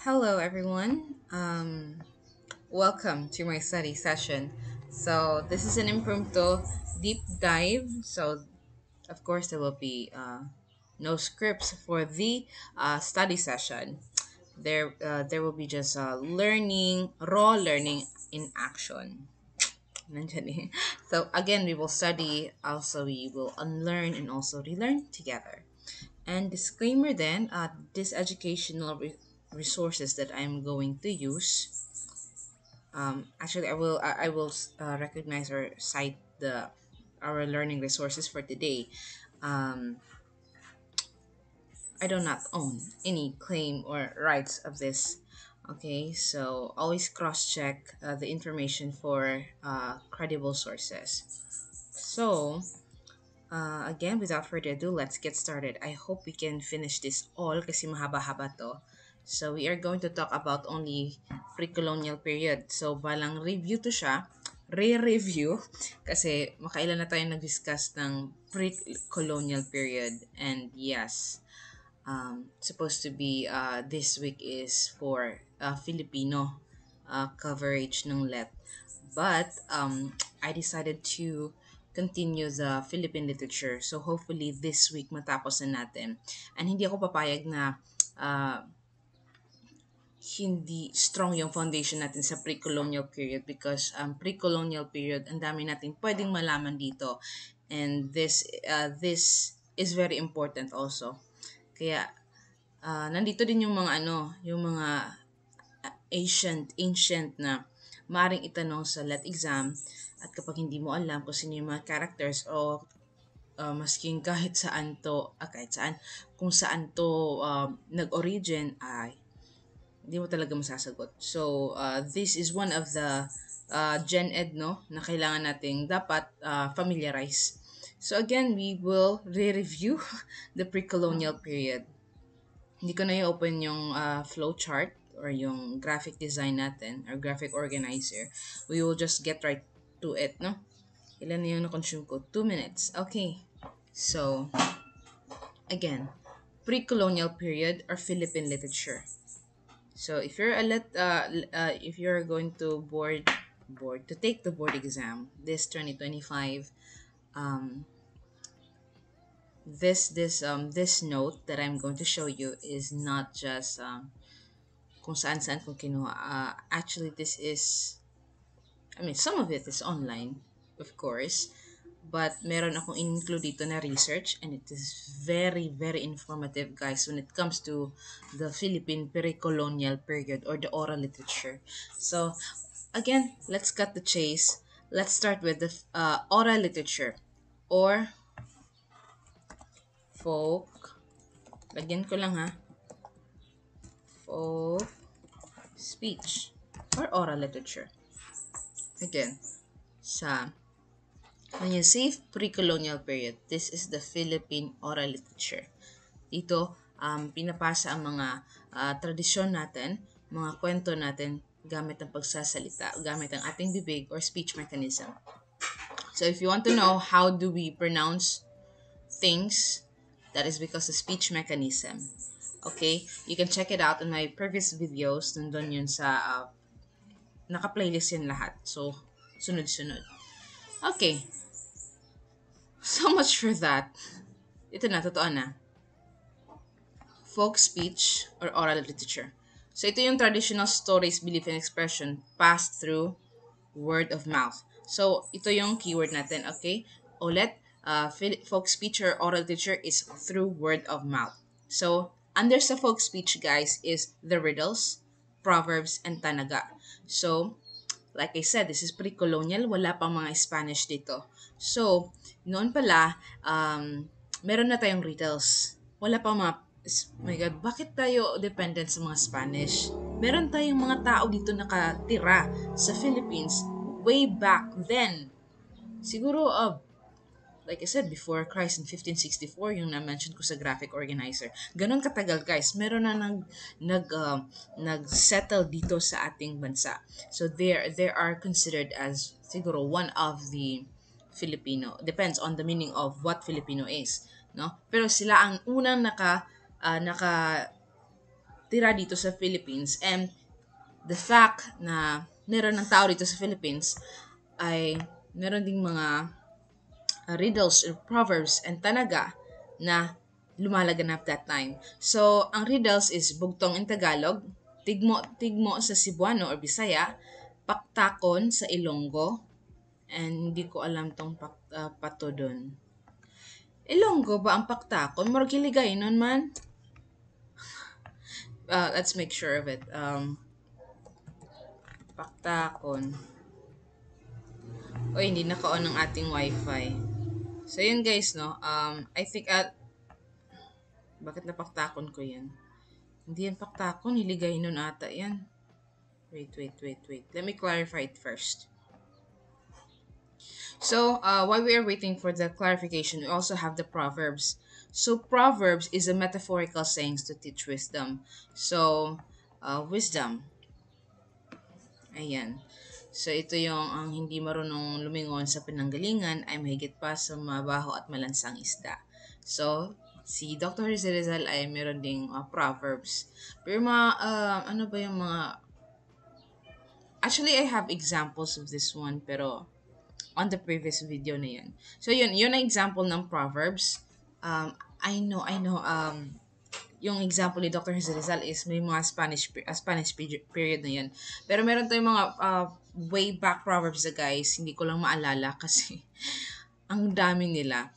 Hello, everyone. Welcome to my study session. So, this is an impromptu deep dive. So, of course, there will be no scripts for the study session. There will be just learning, raw learning in action. Nandyan eh. So, again, we will study, also, we will unlearn and also relearn together. And disclaimer then, these educational resources that I'm going to use, actually I will recognize or cite the our learning resources for today. Um, I do not own any claim or rights of this. Okay, so always cross-check the information for credible sources. So, again, without further ado, let's get started. I hope we can finish this all kasi mahaba-haba to. So, we are going to talk about only pre-colonial period. So, balang review to siya, re-review, kasi makailan na tayo nag-discuss ng pre-colonial period. And yes, supposed to be this week is for Filipino coverage ng LET. But I decided to continue the Philippine literature. So hopefully this week matapos na natin. And hindi ako papayag na uh, hindi strong yung foundation natin sa pre-colonial period because pre-colonial period, ang dami natin pwedeng malaman dito. And this is very important also. Kaya nandito din yung mga yung mga ancient na maring itanong sa LET exam at kapag hindi mo alam kung sino yung mga characters o masking kahit saan, kung saan to nag-origin ay hindi mo talaga masasagot. So, this is one of the Gen Ed, no, na kailangan nating dapat familiarize. So again, we will re-review the pre-colonial period. Hindi ko na i-open yung flowchart or yung graphic design natin or graphic organizer. We will just get right to it, no? Ilan na yung na-consume ko? 2 minutes. Okay. So, again, pre-colonial period or Philippine literature. So, if you're going to board to take the board exam this 2025, um, this note that I'm going to show you is not just kung saan-saan ko kinuha. Actually, this is, I mean, some of it is online, of course, but meron akong include dito na research and it is very, very informative, guys, when it comes to the Philippine pre-colonial period or the oral literature. So, again, let's cut the chase. Let's start with the oral literature or folk. Lagyan ko lang ha. Folk speech or oral literature. Again, sa when you say pre-colonial period, this is the Philippine oral literature. Dito, pinapasa ang mga tradisyon natin, mga kwento natin gamit ang pagsasalita, gamit ang ating bibig or speech mechanism. So if you want to know how do we pronounce things, that is because of speech mechanism. Okay? You can check it out in my previous videos. Nandun yun sa naka-playlist yun lahat. So, sunod-sunod. Okay. So much for that. Ito na, totoo na. Folk speech or oral literature. So ito yung traditional stories, belief, and expression passed through word of mouth. So ito yung keyword natin, okay? Ulit, folk speech or oral literature is through word of mouth. So under sa folk speech, guys, is the riddles, proverbs, and tanaga. So like I said, this is pre-colonial, wala pang mga Spanish dito. So, noon pala, meron na tayong riddles. Wala pang mga, oh my God, bakit tayo dependent sa mga Spanish? Meron tayong mga tao dito nakatira sa Philippines way back then. Siguro, like I said, before Christ in 1564, yung na-mention ko sa graphic organizer. Ganon katagal, guys. Meron na nag-settle dito sa ating bansa. So they are considered as siguro one of the Filipino. Depends on the meaning of what Filipino is, no? Pero sila ang unang naka tira dito sa Philippines, and the fact na meron ng tao dito sa Philippines ay meron ding mga riddles, proverbs, and tanaga na lumalaganap that time. So, ang riddles is bugtong in Tagalog, tigmo sa Cebuano or Bisaya, paktakon sa Ilonggo, and hindi ko alam tong pato dun. Ilonggo ba ang paktakon? Murag hiligay nun man. Let's make sure of it. Paktakon. O, hindi naka-on ang ating wifi. So, yun guys, no? I think, bakit napaktakon ko yan? Hindi yan paktakon, hiligay nun ata yan. Wait. Let me clarify it first. So, while we are waiting for the clarification, we also have the Proverbs. So, Proverbs is a metaphorical sayings to teach wisdom. So, wisdom. Ayan. So, ito yung ang hindi marunong lumingon sa pinanggalingan ay mahigit pa sa mabaho at malansang isda. So, si Dr. Rizal ay meron ding Proverbs. Pero ano ba yung mga... Actually, I have examples of this one, pero on the previous video na yun. So, yun ang example ng Proverbs. I know, yung example ni Dr. Rizal is may mga Spanish period na yun. Pero meron tayong mga way back Proverbs na guys, hindi ko lang maalala kasi ang dami nila.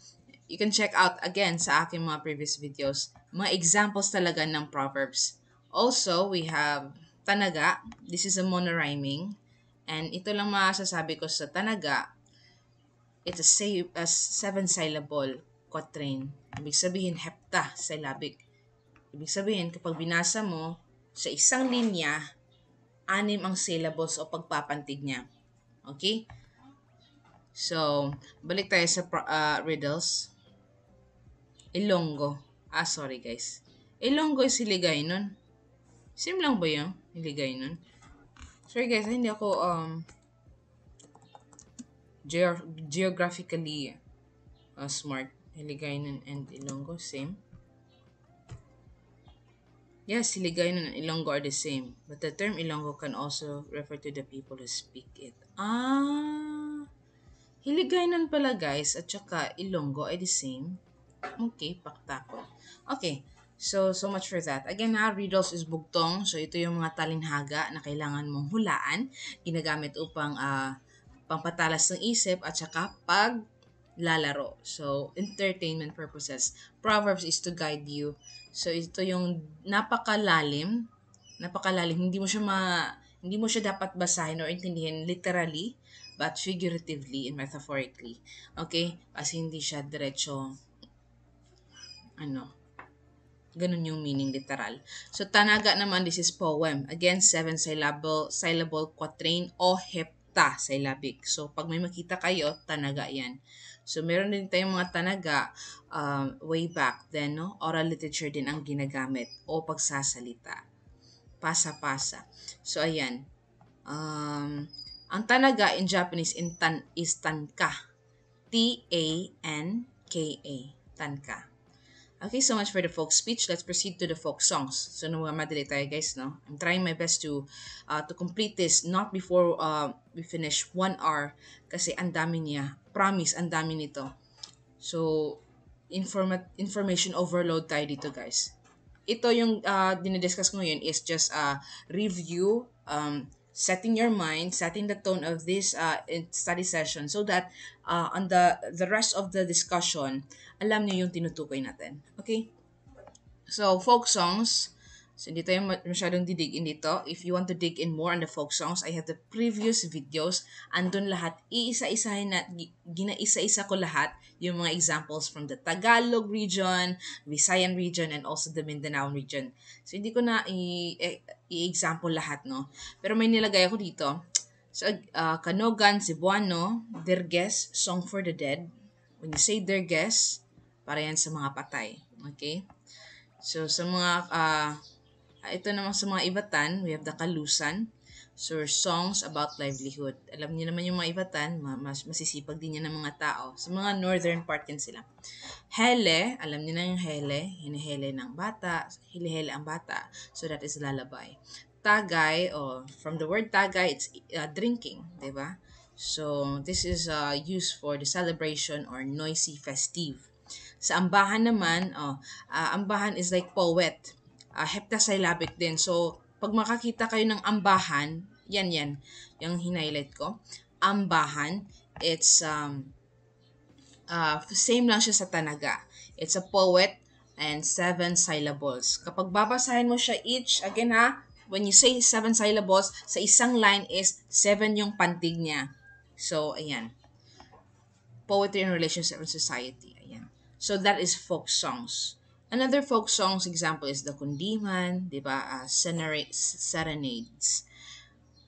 You can check out again sa aking mga previous videos, mga examples talaga ng Proverbs. Also, we have Tanaga. This is a monorhyming. And ito lang masasabi ko sa Tanaga, it's a 7-syllable quatrain. Ibig sabihin, hepta syllabic. Ibig sabihin, kapag binasa mo sa isang linya, 6 ang syllables o pagpapantig niya. Okay? So, balik tayo sa riddles. Ilonggo. Sorry guys. Ilonggo is hiligay nun. Same lang ba yun? Hiligay nun. Sorry guys, hindi ako geographically smart. Hiligaynon and Ilonggo, same. Yes, Hiligaynon and Ilonggo are the same. But the term Ilonggo can also refer to the people who speak it. Hiligaynon pala guys, at saka Ilonggo ay the same. Okay, paktakon. Okay, so much for that. Again riddles is bugtong. So ito yung mga talinhaga na kailangan mong hulaan. Ginagamit upang pampatalas ng isip at saka paglalaro. So, entertainment purposes. Proverbs is to guide you. So, ito yung napakalalim. Hindi mo siya dapat basahin or intindihin literally, but figuratively and metaphorically. Okay? Kasi hindi siya diretso ganun yung meaning literal. So, tanaga naman, this is poem. Again, 7-syllable quatrain o syllabic. So, pag may makita kayo, tanaga yan. So, meron din tayong mga tanaga way back then, no? Oral literature din ang ginagamit o pagsasalita. Pasa-pasa. So, ayan. Ang tanaga in Japanese is tanka. T-A-N-K-A. Tanka. Okay, so much for the folk speech. Let's proceed to the folk songs. So, madali tayo guys, no? I'm trying my best to complete this not before we finish 1 hour kasi ang dami niya. Promise, ang dami nito. So, information overload tayo dito guys. Ito yung dinidiscuss ko ngayon is just a review, setting your mind, setting the tone of this study session so that on the rest of the discussion, alam niyo yung tinutukoy natin. Okay? So, folk songs. So, hindi tayo masyadong didig in dito. If you want to dig in more on the folk songs, I have the previous videos. Andun lahat. Ginaisa-isa ko lahat yung mga examples from the Tagalog region, Visayan region, and also the Mindanao region. So, hindi ko na i-example lahat, no? Pero may nilagay ako dito. So, Kanogan, Cebuano, Derges, Song for the Dead. When you say Derges, para yan sa mga patay. Okay? So, sa mga, ito naman sa mga Ibatan, we have the Kalusan. So, songs about livelihood. Alam niyo naman yung mga Ivatan, mas masisipag din yan ng mga tao. Sa mga northern part yan sila. Hele, alam niyo na yung hele, hinihele ng bata, hilihele ang bata. So, that is lullaby. Tagay, from the word tagay, it's drinking, di ba? So, this is used for the celebration or noisy festive. Sa ambahan naman, ambahan is like poet. Heptasyllabic din. So, pag makakita kayo ng ambahan, yan, yung hinighlight ko. Ambahan, it's same lang siya sa tanaga. It's a poet and 7 syllables. Kapag babasahin mo siya each, again ha, when you say 7 syllables, sa isang line is 7 yung pantig niya. So, ayan. Poetry and relationship and society. Ayan. So, that is folk songs. Another folk songs example is the kundiman, di ba? Serenades.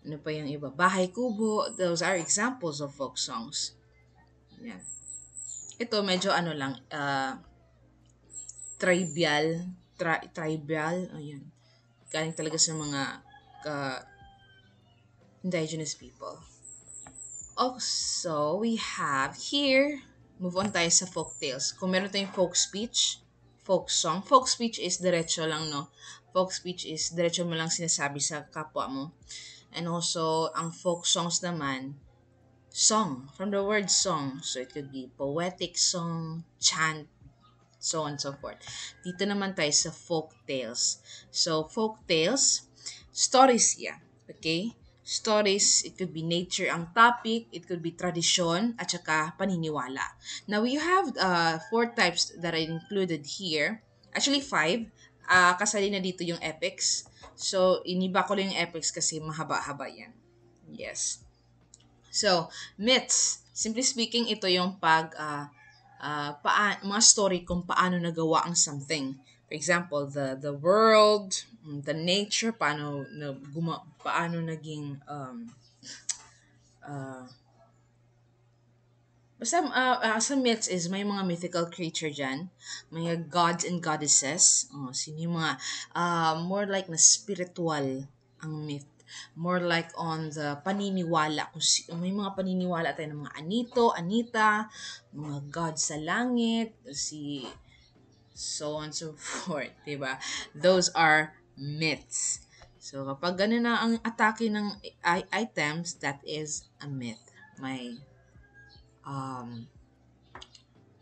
Ano pa yung iba? Bahay Kubo. Those are examples of folk songs. Ayan. Ito medyo ano lang, tribal, ayun. Galing talaga sa mga indigenous people. Also, we have here, move on tayo sa folk tales. Kung meron tayong folk speech, folk song. Folk speech is diretso lang, no? Folk speech is diretso mo lang sinasabi sa kapwa mo. And also, ang folk songs naman, song, from the word song. So, it could be poetic song, chant, so on and so forth. Dito naman tayo sa folk tales. So, folk tales, stories yan. Okay? Stories, it could be nature ang topic, it could be tradisyon, at saka paniniwala. Now, you have 4 types that I included here. Actually, 5. Kasali na dito yung epics. So, iniba ko lang yung epics kasi mahaba-haba yan. Yes. So, myths. Simply speaking, ito yung mga story kung paano nagawa ang something. For example, the world, the nature, paano naging basta sa myths is may mga mythical creature dyan, mga gods and goddesses. Sino yung mga more like na spiritual ang myth. More like on the paniniwala. May mga paniniwala tayo ng mga Anito, Anita, mga gods sa langit, so on and so forth, diba? Those are myths. So, kapag ganun na ang atake ng items, that is a myth. May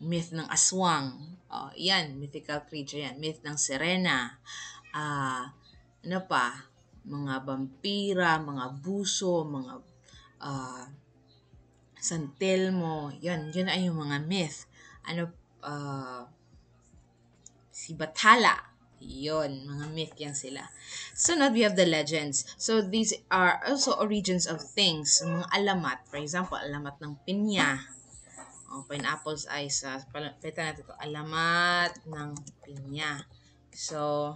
myth ng aswang. Yan, mythical creature yan. Myth ng sirena. Ano pa? Mga vampira, mga buso, mga San Telmo. Yan ay yung mga myth. Si Bathala. Yon, mga myth yan sila. So now we have the legends. So these are also origins of things. Mga alamat. For example, alamat ng pinya. Pineapples ay palitan natin ito. Alamat ng pinya. So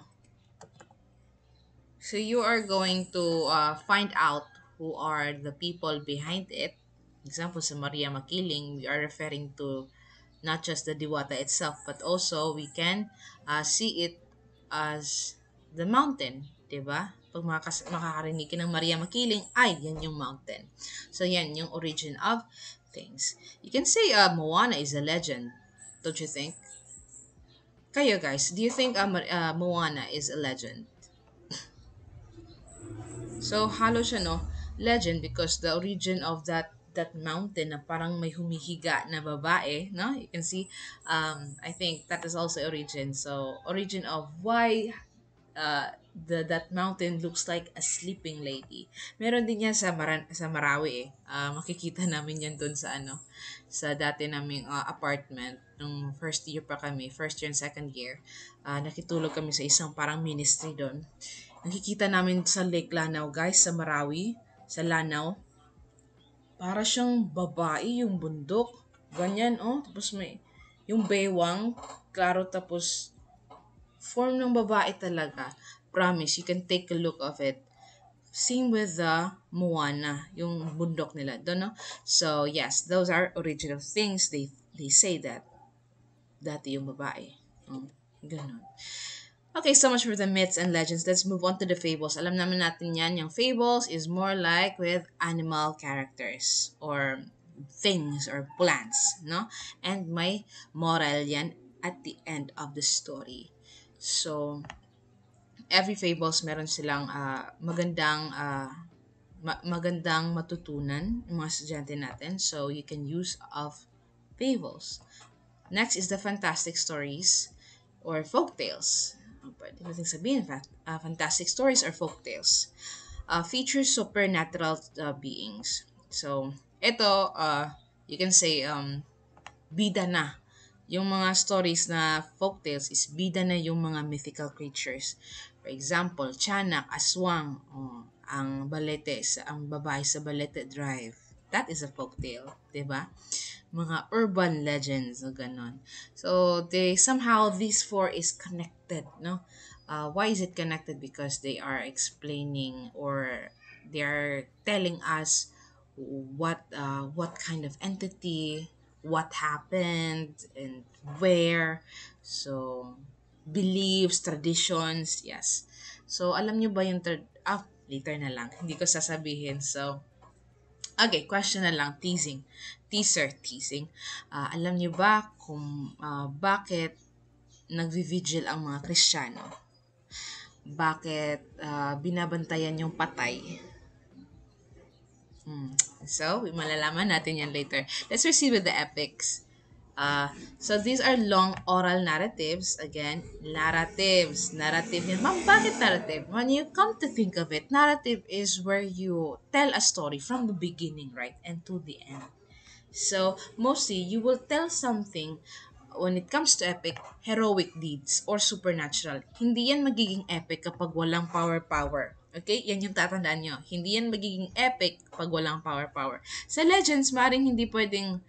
you are going to find out who are the people behind it. Example, sa Maria Makiling, we are referring to not just the Diwata itself, but also we can see it as the mountain, diba? Pag makakarinig ka ng Maria Makiling, ay, yan yung mountain. So, yan yung origin of things. You can say Moana is a legend, don't you think? Kayo guys, do you think Moana is a legend? So, halo siya, no? Legend because the origin of that mountain na parang may humihiga na babae, no? You can see, I think that is also origin. So, origin of why that mountain looks like a sleeping lady. Meron din yan sa Marawi eh. Makikita namin yan doon sa dati naming apartment nung first year pa kami, first year and second year. Nakitulog kami sa isang parang ministry doon. Nakikita namin sa Lake Lanao guys, sa Marawi, sa Lanao. Para siyang babae yung bundok. Ganyan tapos may yung baywang, klaro tapos form ng babae talaga. Promise, you can take a look of it. Same with the Moana, yung bundok nila. Don't know? So, yes, those are original things. They say that dati yung babae. Ganun. Okay, so much for the myths and legends. Let's move on to the fables. Alam naman natin yan, yung fables is more like with animal characters or things or plants, no? And may moral yan at the end of the story. So, every fables meron silang magandang matutunan yung mga estudyante natin. So, you can use of fables. Next is the fantastic stories or folk tales. Pwede natin sabihin, fantastic stories or folk tales. Feature supernatural beings. So, ito, you can say, bida na. Yung mga stories na folk tales is bida na yung mga mythical creatures. For example, Tiyanak, Aswang, ang ang babae sa Balete Drive. That is a folk tale, 'di ba? Mga urban legends o ganon. So they somehow these four is connected, no? Why is it connected? Because they are explaining or they are telling us what kind of entity, what happened, and where. So beliefs, traditions, yes. So alam nyo ba yung later na lang. Hindi ko sasabihin. So okay, question na lang, teasing. Alam niyo ba kung bakit nagvi-vigil ang mga Kristiyano? Bakit binabantayan yung patay? So, malalaman natin yan later. Let's proceed with the epics. So these are long oral narratives. Again, narratives. Narrative yan. Ma'am, bakit narrative? When you come to think of it, narrative is where you tell a story from the beginning, right? And to the end. So, mostly, you will tell something when it comes to epic, heroic deeds or supernatural. Hindi yan magiging epic kapag walang power-power. Okay? Yan yung tatandaan nyo. Hindi yan magiging epic pag walang power-power. Sa legends, maring hindi pwedeng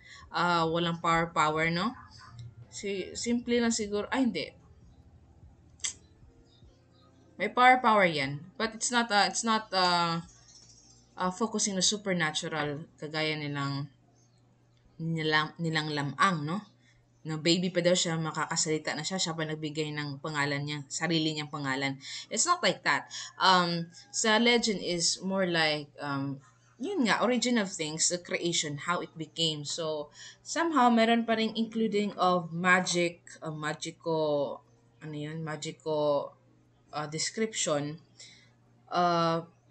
walang power-power, no? Simple lang siguro. Ay, hindi. May power-power yan. But it's not focusing on supernatural kagaya nilang lamang, no? Na baby pa daw siya, makakasalita na siya pa nagbigay ng pangalan niya, sarili niyang pangalan. It's not like that. Sa legend is more like, yun nga, origin of things, the creation, how it became. So, somehow, meron pa rin including of magico description.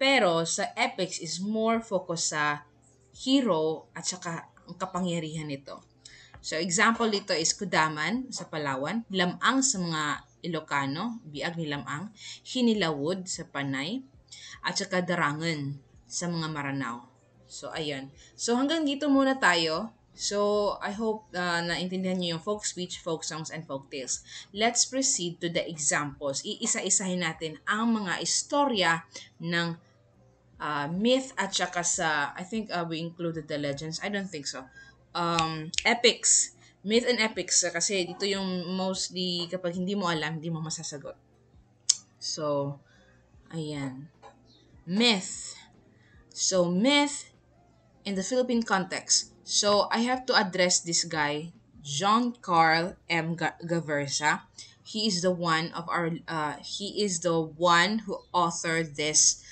Pero sa epics is more focus sa hero at saka ang kapangyarihan nito. So example dito is Kudaman sa Palawan, Lamang sa mga Ilocano, biag ni Lamang, Hinilawod sa Panay, at saka Darangan sa mga Maranao. So ayan. So hanggang dito muna tayo. So I hope naintindihan niyo yung folk speech, folk songs, and folk tales. Let's proceed to the examples. Iisa-isahin natin ang mga istorya ng myth at saka sa, I think we included the legends. I don't think so. Epics. Myth and epics. Kasi dito yung mostly kapag hindi mo alam, hindi mo masasagot. So, ayan. Myth. So, myth in the Philippine context. So, I have to address this guy, John Carl M. Gaversa. He is the one who authored this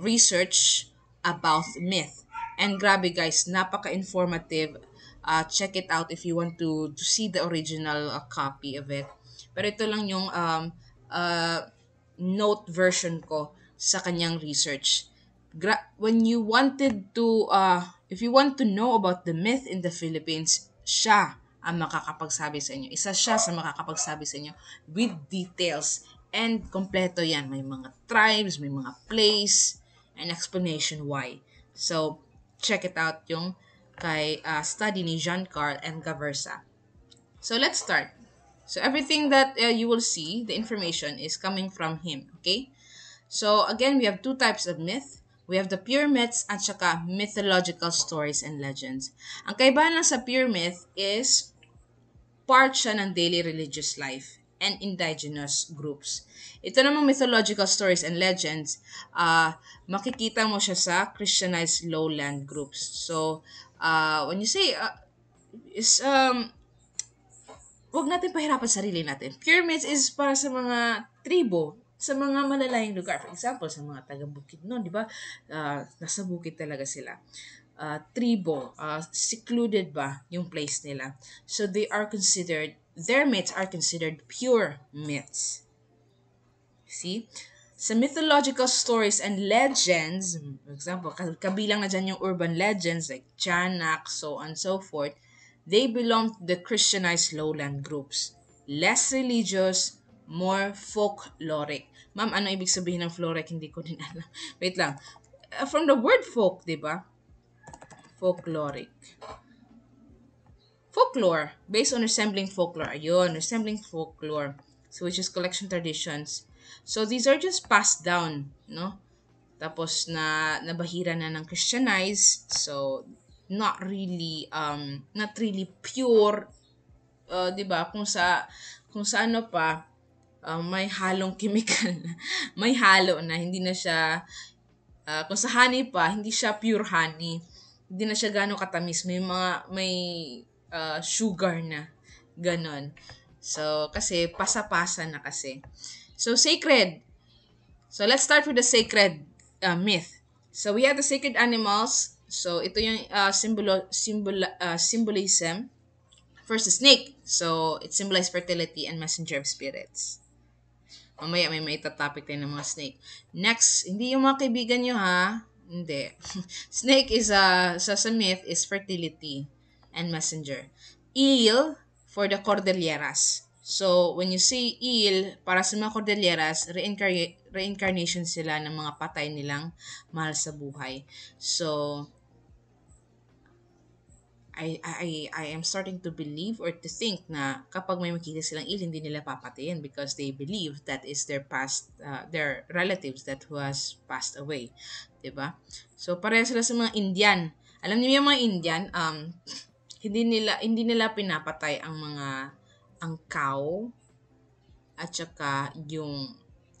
research about myth. And grabe guys, napaka-informative. Check it out if you want to see the original copy of it. Pero ito lang yung note version ko sa kanyang research. When you wanted to, if you want to know about the myth in the Philippines, siya ang makakapagsabi sa inyo. Isa siya sa makakapagsabi sa inyo with details. And kompleto yan. May mga tribes, may mga place, and explanation why. So, check it out yung kay study ni Jean Carl and Gaversa. So, let's start. So, everything that you will see, the information is coming from him. Okay? So, again, we have two types of myth. We have the pure myths at saka mythological stories and legends. Ang kaibahan lang sa pure myth is part siya ng daily religious life and indigenous groups. Ito namang mythological stories and legends, makikita mo siya sa Christianized lowland groups. So, when you say, wag natin pahirapan sarili natin. Pure myths is para sa mga tribo sa mga malalayong lugar. For example, sa mga taga-bukid no, di ba? Nasa bukid talaga sila. Tribo, secluded ba yung place nila. So their myths are considered pure myths. See? Sa mythological stories and legends, for example, kabilang na dyan yung urban legends like Tiyanak, so on and so forth, they belong to the Christianized lowland groups. Less religious, more folkloric. Ma'am, ano ibig sabihin ng folkloric? Hindi ko din alam. Wait lang. From the word folk, di ba? Folkloric. Folklore, based on resembling folklore. Ayun, resembling folklore. So, which is collection traditions. So, these are just passed down, no? Tapos na nabahira na ng Christianized. So, not really pure, 'di ba? Kung sa ano pa, may halong chemical na. May halo na, hindi na siya kung sa honey pa, hindi siya pure honey. Hindi na siya gano'ng katamis. May sugar na. Ganon. So, kasi pasa-pasa na kasi. So, sacred. So, let's start with the sacred myth. So, we have the sacred animals. So, ito yung symbolism. First, the snake. So, it symbolizes fertility and messenger of spirits. Mamaya may maitatopic tayo ng mga snake. Next, hindi yung mga kaibigan nyo ha. Hindi. Snake is, sa myth, is fertility and messenger. Eel, for the Cordilleras. So, when you say eel, para sa mga Cordilleras, reincarnation sila ng mga patay nilang mahal sa buhay. So, I am starting to believe or to think na kapag may makita silang eel, hindi nila papatayin because they believe that is their relatives that who has passed away. Diba? So, pareha sila sa mga Indian. Alam niyo yung mga Indian, hindi nila pinapatay ang cow at saka yung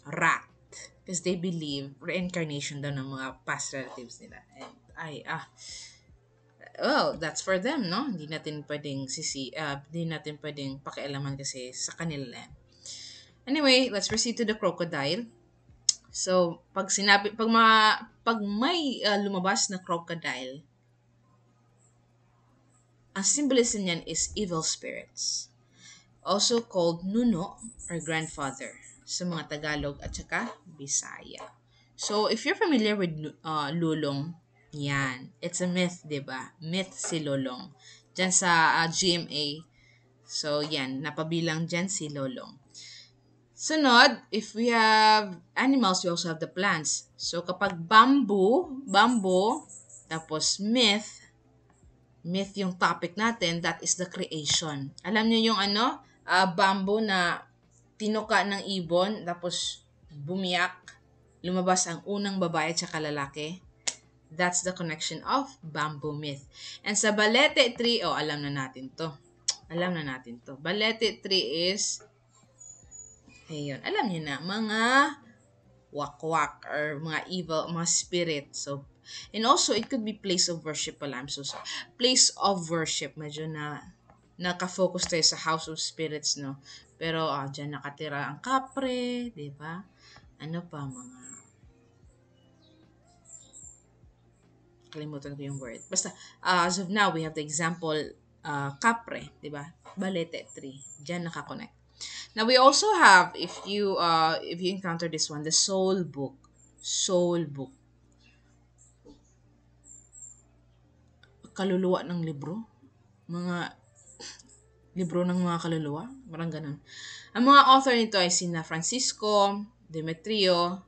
rat because they believe reincarnation daw ng mga past relatives nila. And that's for them, no? Hindi natin pwedeng pakialaman kasi sa kanila. Anyway, let's proceed to the crocodile. So, pag may lumabas na crocodile, ang symbolism niyan is evil spirits. Also called nuno or grandfather sa mga Tagalog at saka Bisaya. So, if you're familiar with lulong, yan. It's a myth, diba? Myth si Lolong. Diyan sa GMA. So, yan. Napabilang dyan si Lolong. Sunod, if we have animals, we also have the plants. So, kapag bamboo, tapos myth yung topic natin, that is the creation. Alam niyo yung bamboo na tinuka ng ibon, tapos bumiyak, lumabas ang unang babae at saka lalaki. That's the connection of bamboo myth. And sa Balete tree, alam na natin to. Balete tree is, ayun, alam niyo na, mga wakwak or mga evil, mga spirit. So, and also, it could be place of worship pala. I'm so sorry. Place of worship. Medyo nakafocus tayo sa house of spirits, no? Pero, dyan nakatira ang kapre, di ba? Ano pa, kalimutan ko yung word. Basta, as of now, we have the example, kapre, di ba? Balete tree. Diyan nakakonect. Now, we also have, if you encounter this one, the soul book. Soul book. Kaluluwa ng libro. Mga libro ng mga kaluluwa. Parang ganun. Ang mga author nito ay sina Francisco, Demetrio,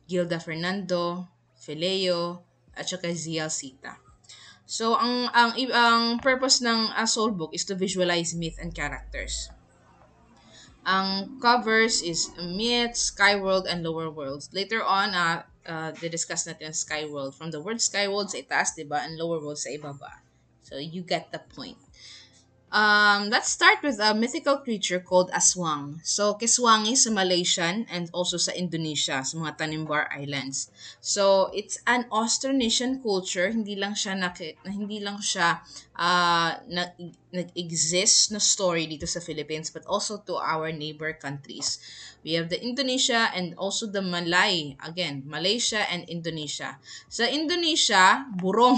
Gilda Fernando, Fileo, at saka ZL Sita. So, ang purpose ng soul book is to visualize myth and characters. Ang covers is myth, sky world, and lower worlds. Later on, discuss natin ang sky world. From the word sky world sa itaas, diba? And lower world sa ibaba. So, you get the point. Let's start with a mythical creature called aswang. So, kiswangi sa Malaysian and also sa Indonesia, sa mga Tanimbar Islands. So, it's an Austronesian culture. Hindi lang siya nag-exist na story dito sa Philippines, but also to our neighbor countries. We have the Indonesia and also the Malay. Again, Malaysia and Indonesia. Sa Indonesia, burong.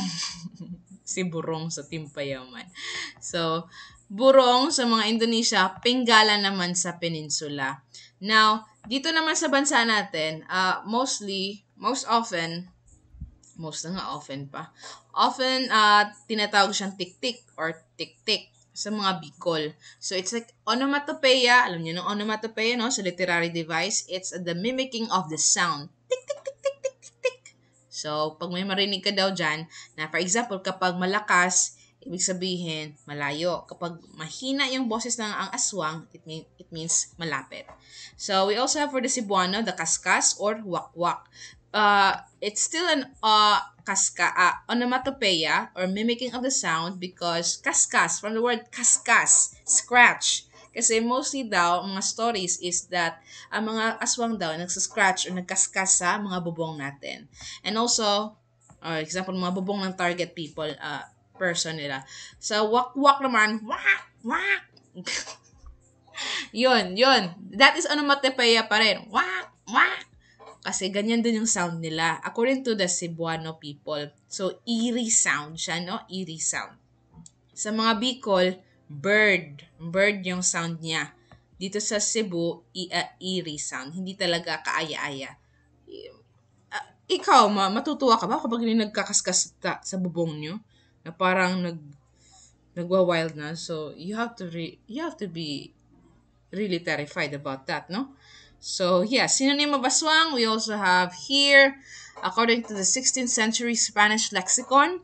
Si burong sa Timpayaman. So, burong sa mga Indonesia, pinggala naman sa peninsula. Now, dito naman sa bansa natin, most na nga often pa, tinatawag siyang tik-tik or tik-tik sa mga Bicol. So, it's like onomatopoeia. Alam niyo ng onomatopoeia, no? Sa literary device, it's the mimicking of the sound. So, pag may marinig ka daw dyan, na for example, kapag malakas, ibig sabihin, malayo. Kapag mahina yung boses ng ang aswang, it means malapit. So, we also have for the Cebuano, the kaskas or wakwak. It's still an onomatopoeia or mimicking of the sound because kaskas, from the word kaskas, scratch. Kasi mostly daw, mga stories is that ang mga aswang daw nagsascratch o nagkaskas sa mga bubong natin. And also, example, mga bubong ng target person nila. So, wak-wak naman, wak, wak. yun. That is onomatopoeia pa rin. Wak, wak. Kasi ganyan din yung sound nila. According to the Cebuano people. So, eerie sound siya, no? Eerie sound. Sa mga Bicol, bird. Bird yung sound niya. Dito sa Cebu, eerie sound. Hindi talaga kaaya-aya. Ikaw, matutuwa ka ba kapag nagkakaskas sa bubong nyo? Na parang nagwa-wild na. So, you have to be really terrified about that, no? So, yeah, synonym of aswang, we also have here, according to the 16th century Spanish lexicon,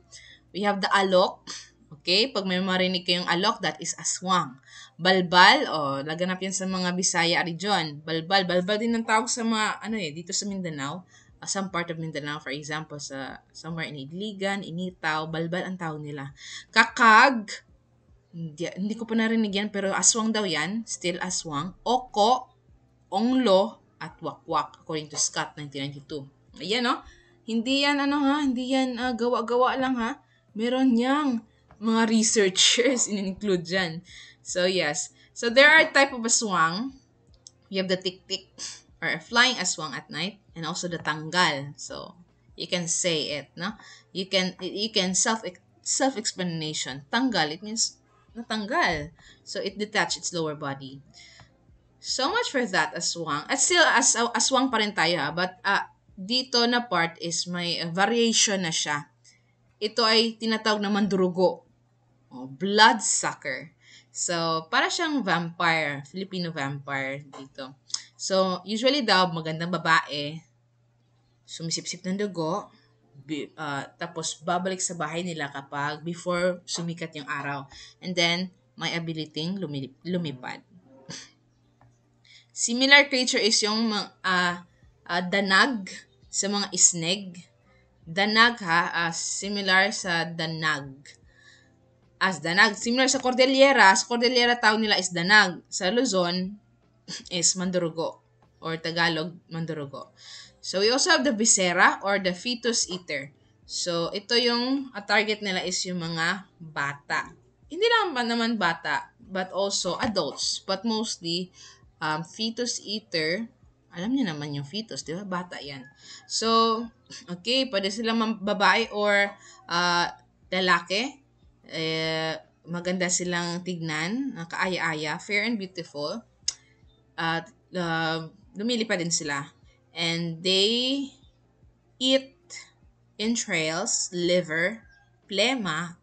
we have the alok. Okay, pag may marinig kayong alok, that is aswang. Balbal, laganap yan sa mga Bisaya region. Balbal din ang tawag sa mga, dito sa Mindanao. Some part of Mindanao, for example, somewhere in Idligan, Initaw, balbal ang tawag nila. Kakag, hindi ko pa narinig yan, pero aswang daw yan, still aswang. Oko, onglo, at wakwak, according to Scott, 1992. Ayan, no? Hindi yan, hindi yan gawa-gawa lang, ha? Meron niyang mga researchers in-include dyan. So, yes. So, there are type of aswang. You have the tik-tik, or a flying aswang at night, and also the tanggal. So, you can say it, no? You can self-explanation. Tanggal, it means natanggal. So, it detached its lower body. So much for that aswang. At still, aswang pa rin tayo, ha? But, dito na part is may variation na siya. Ito ay tinatawag na mandurugo. Bloodsucker. So, para siyang vampire, Filipino vampire dito. So, usually daw, magandang babae, sumisip-sip ng dugo, tapos babalik sa bahay nila kapag before sumikat yung araw. And then, may ability lumipad. Similar creature is yung danag sa mga isneg. Danag similar sa danag. Similar sa Cordillera. Sa Cordillera tawag nila is danag. Sa Luzon is mandurugo or Tagalog mandurugo. So we also have the viscera or the fetus eater. So ito yung target nila is yung mga bata. Hindi lang naman bata but also adults, but mostly fetus eater. Alam niyo naman yung fetus, di ba? Bata yan. So, okay, pwede silang babae or lalaki. Maganda silang tignan, kaaya-aya, fair and beautiful. At lumilipad din sila. And they eat entrails, liver, plema,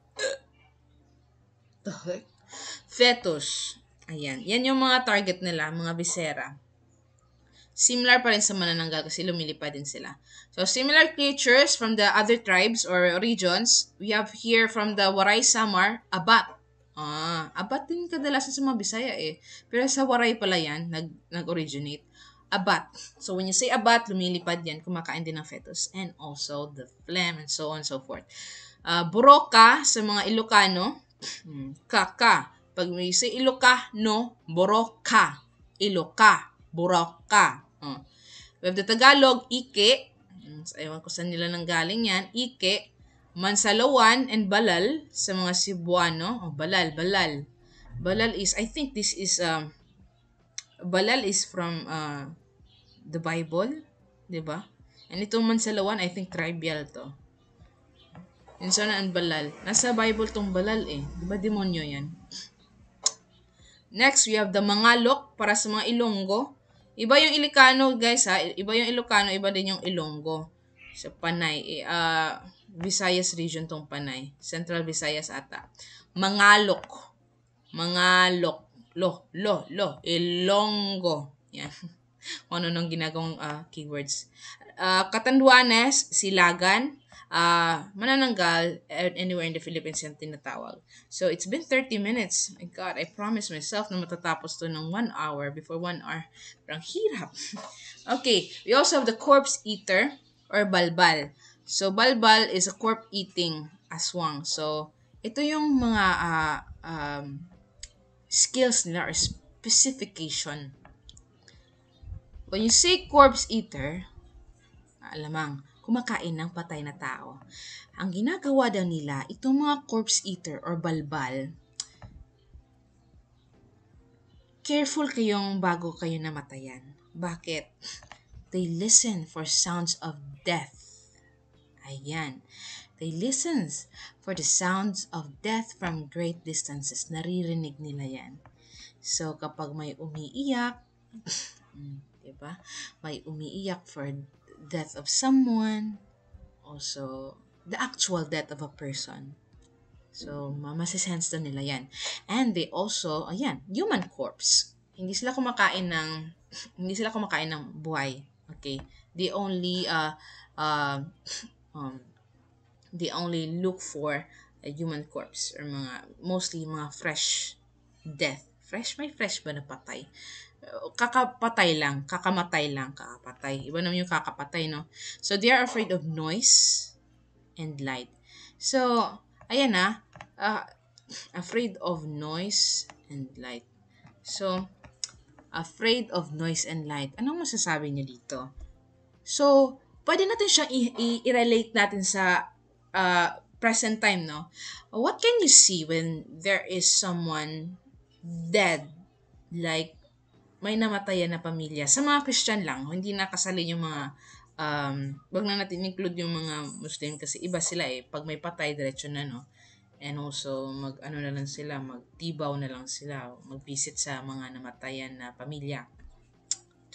fetus. Ayan. Yan yung mga target nila, mga viscera. Similar pa rin sa manananggal kasi lumilipad din sila. So, similar creatures from the other tribes or regions. We have here from the Waray Samar, abat. Abat din kadalasan sa mga Bisaya eh. Pero sa Waray pala yan, nag-originate. Abat. So, when you say abat, lumilipad yan, kumakain din ng fetus. And also the phlegm and so on and so forth. Buroka sa mga Ilocano. Kaka. Pag may say Ilocano, Boroka. Iloca, Boroka. We have the Tagalog, Ike. So, ewan ko saan nila nanggaling yan. Ike, Mansalawan, and Balal sa mga Cebuano. Balal, Balal. Balal is, I think this is, Balal is from the Bible, di ba? And itong Mansalawan, I think tribal to. Yun sana ang Balal. Nasa Bible tong Balal eh. Di ba demonyo yan? Next, we have the Mangalok para sa mga Ilonggo. Iba yung Ilocano, guys ha. Iba yung Ilocano, iba din yung Ilonggo. Sa Panay. Visayas region tong Panay. Central Visayas ata. Mangalok. Mangalok. Lo. Ilonggo. Yan. Ano nung ginagawang keywords. Catanduanes, Silagan. Manananggal, anywhere in the Philippines yan tinatawag. So, it's been 30 minutes. My God, I promised myself na matatapos to ng 1 hour before 1 hour. Parang hirap. Okay, we also have the corpse eater or balbal. So, balbal is a corpse eating aswang. So, ito yung mga skills nila or specification. When you say corpse eater, alamang, kumakain ng patay na tao. Ang ginagawa daw nila, itong mga corpse eater or balbal, careful kayong bago kayo namatayan. Bakit? They listen for sounds of death. Ayan. They listen for the sounds of death from great distances. Naririnig nila yan. So, kapag may umiiyak, diba? May umiiyak for death of someone, also the actual death of a person. So, masisense na nila yan. And they also, human corpse. Hindi sila kumakain ng buhay. Okay? They only look for a human corpse or mostly mga fresh death. May fresh ba na patay? Kakapatay. Iba naman yung kakapatay, no? So, they are afraid of noise and light. So, ayan afraid of noise and light. So, afraid of noise and light. Anong masasabi niyo dito? So, pwede natin siyang i-relate natin sa present time, no? What can you see when there is someone dead? Like, may namatayan na pamilya. Sa mga Christian lang, hindi na kasali yung mga, wag na natin include yung mga Muslim kasi iba sila eh. Pag may patay, diretso na, no? And also, magtibaw na lang sila, mag-visit sa mga namatayan na pamilya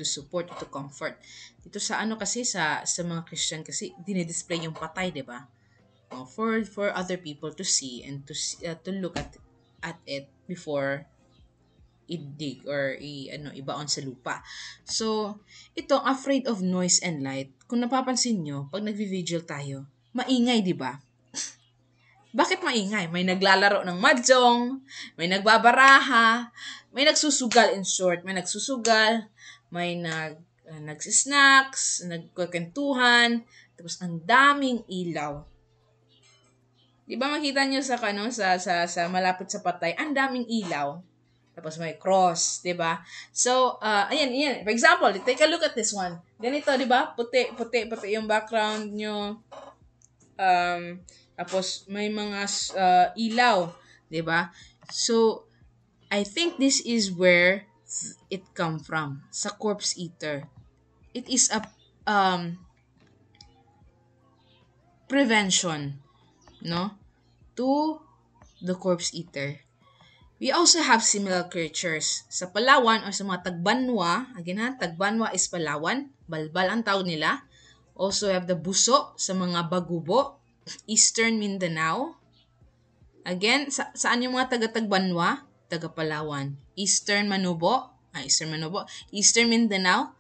to support, to comfort. Dito sa kasi, sa mga Christian kasi, dinidisplay yung patay, di ba? For other people to see and to look at it before i-dig or ibaon sa lupa. So, ito, afraid of noise and light. Kung napapansin nyo, pag nagvi-vigil tayo, maingay, di ba? Bakit maingay? May naglalaro ng mahjong, may nagbabaraha, may nagsusugal in short, may nagsisnacks, nagkwentuhan, tapos ang daming ilaw. Di ba makita nyo sa malapit sa patay, ang daming ilaw. Tapos may cross, 'di ba? So, ayan. For example, take a look at this one. Ganito, 'di ba? Puti yung background nyo. Tapos may mga ilaw, 'di ba? So, I think this is where it come from, sa corpse eater. It is a prevention, no? To the corpse eater. We also have similar creatures. Sa Palawan o sa mga Tagbanwa, Tagbanwa is Palawan, balbal ang tawag nila. Also have the Buso sa mga Bagubo, Eastern Mindanao. Again, saan yung mga taga-Tagbanwa? Taga-Palawan. Eastern Manubo, Eastern Mindanao,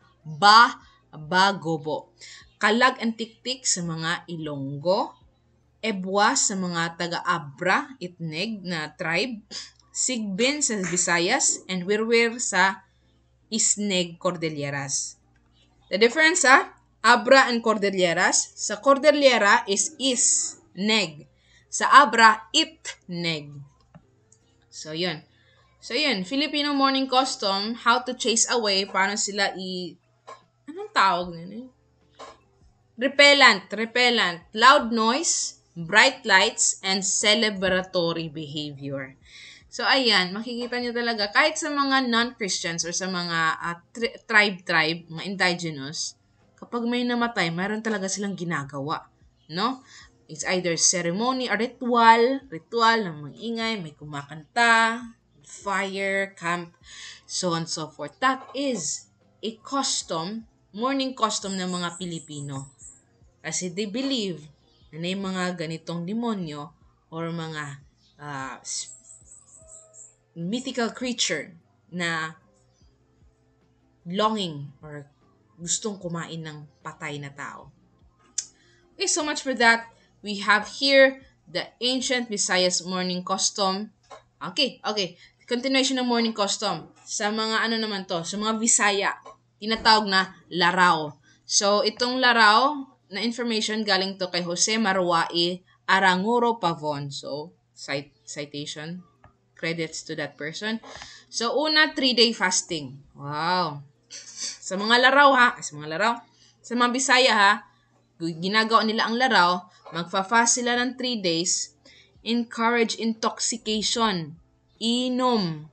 Bagobo. Kalag and Tiktik sa mga Ilonggo. Ebwa sa mga taga-Abra, Itneg na tribe. Sigbin sa Visayas, and Wirwir sa Isneg, Cordilleras. The difference Abra and Cordilleras. Sa Cordillera is Isneg. Sa Abra, Itneg. So, yun. So, yun. Filipino morning custom, how to chase away, paano sila anong tawag nila? Repellent, loud noise, bright lights, and celebratory behavior. So, ayan, makikita nyo talaga, kahit sa mga non-Christians or sa mga tribe, mga indigenous, kapag may namatay, mayroon talaga silang ginagawa. No? It's either ceremony or ritual ng mag-ingay, may kumakanta, fire, camp, so on and so forth. That is a custom, morning custom ng mga Pilipino. Kasi they believe na may mga ganitong demonyo or mga mythical creature na longing or gustong kumain ng patay na tao. Okay, so much for that. We have here the ancient Visayas morning custom. Okay. Continuation ng morning custom. Sa mga naman to, sa mga Visaya, tinatawag na laraw. So, itong laraw na information galing to kay Jose Marwai Aranguro Pavon. So, citation. Credits to that person. So, una, 3-day fasting. Wow. Sa mga laraw sa mga Bisaya ha, ginagawa nila ang laraw, magfa-fast sila ng 3 days, encourage intoxication, inom,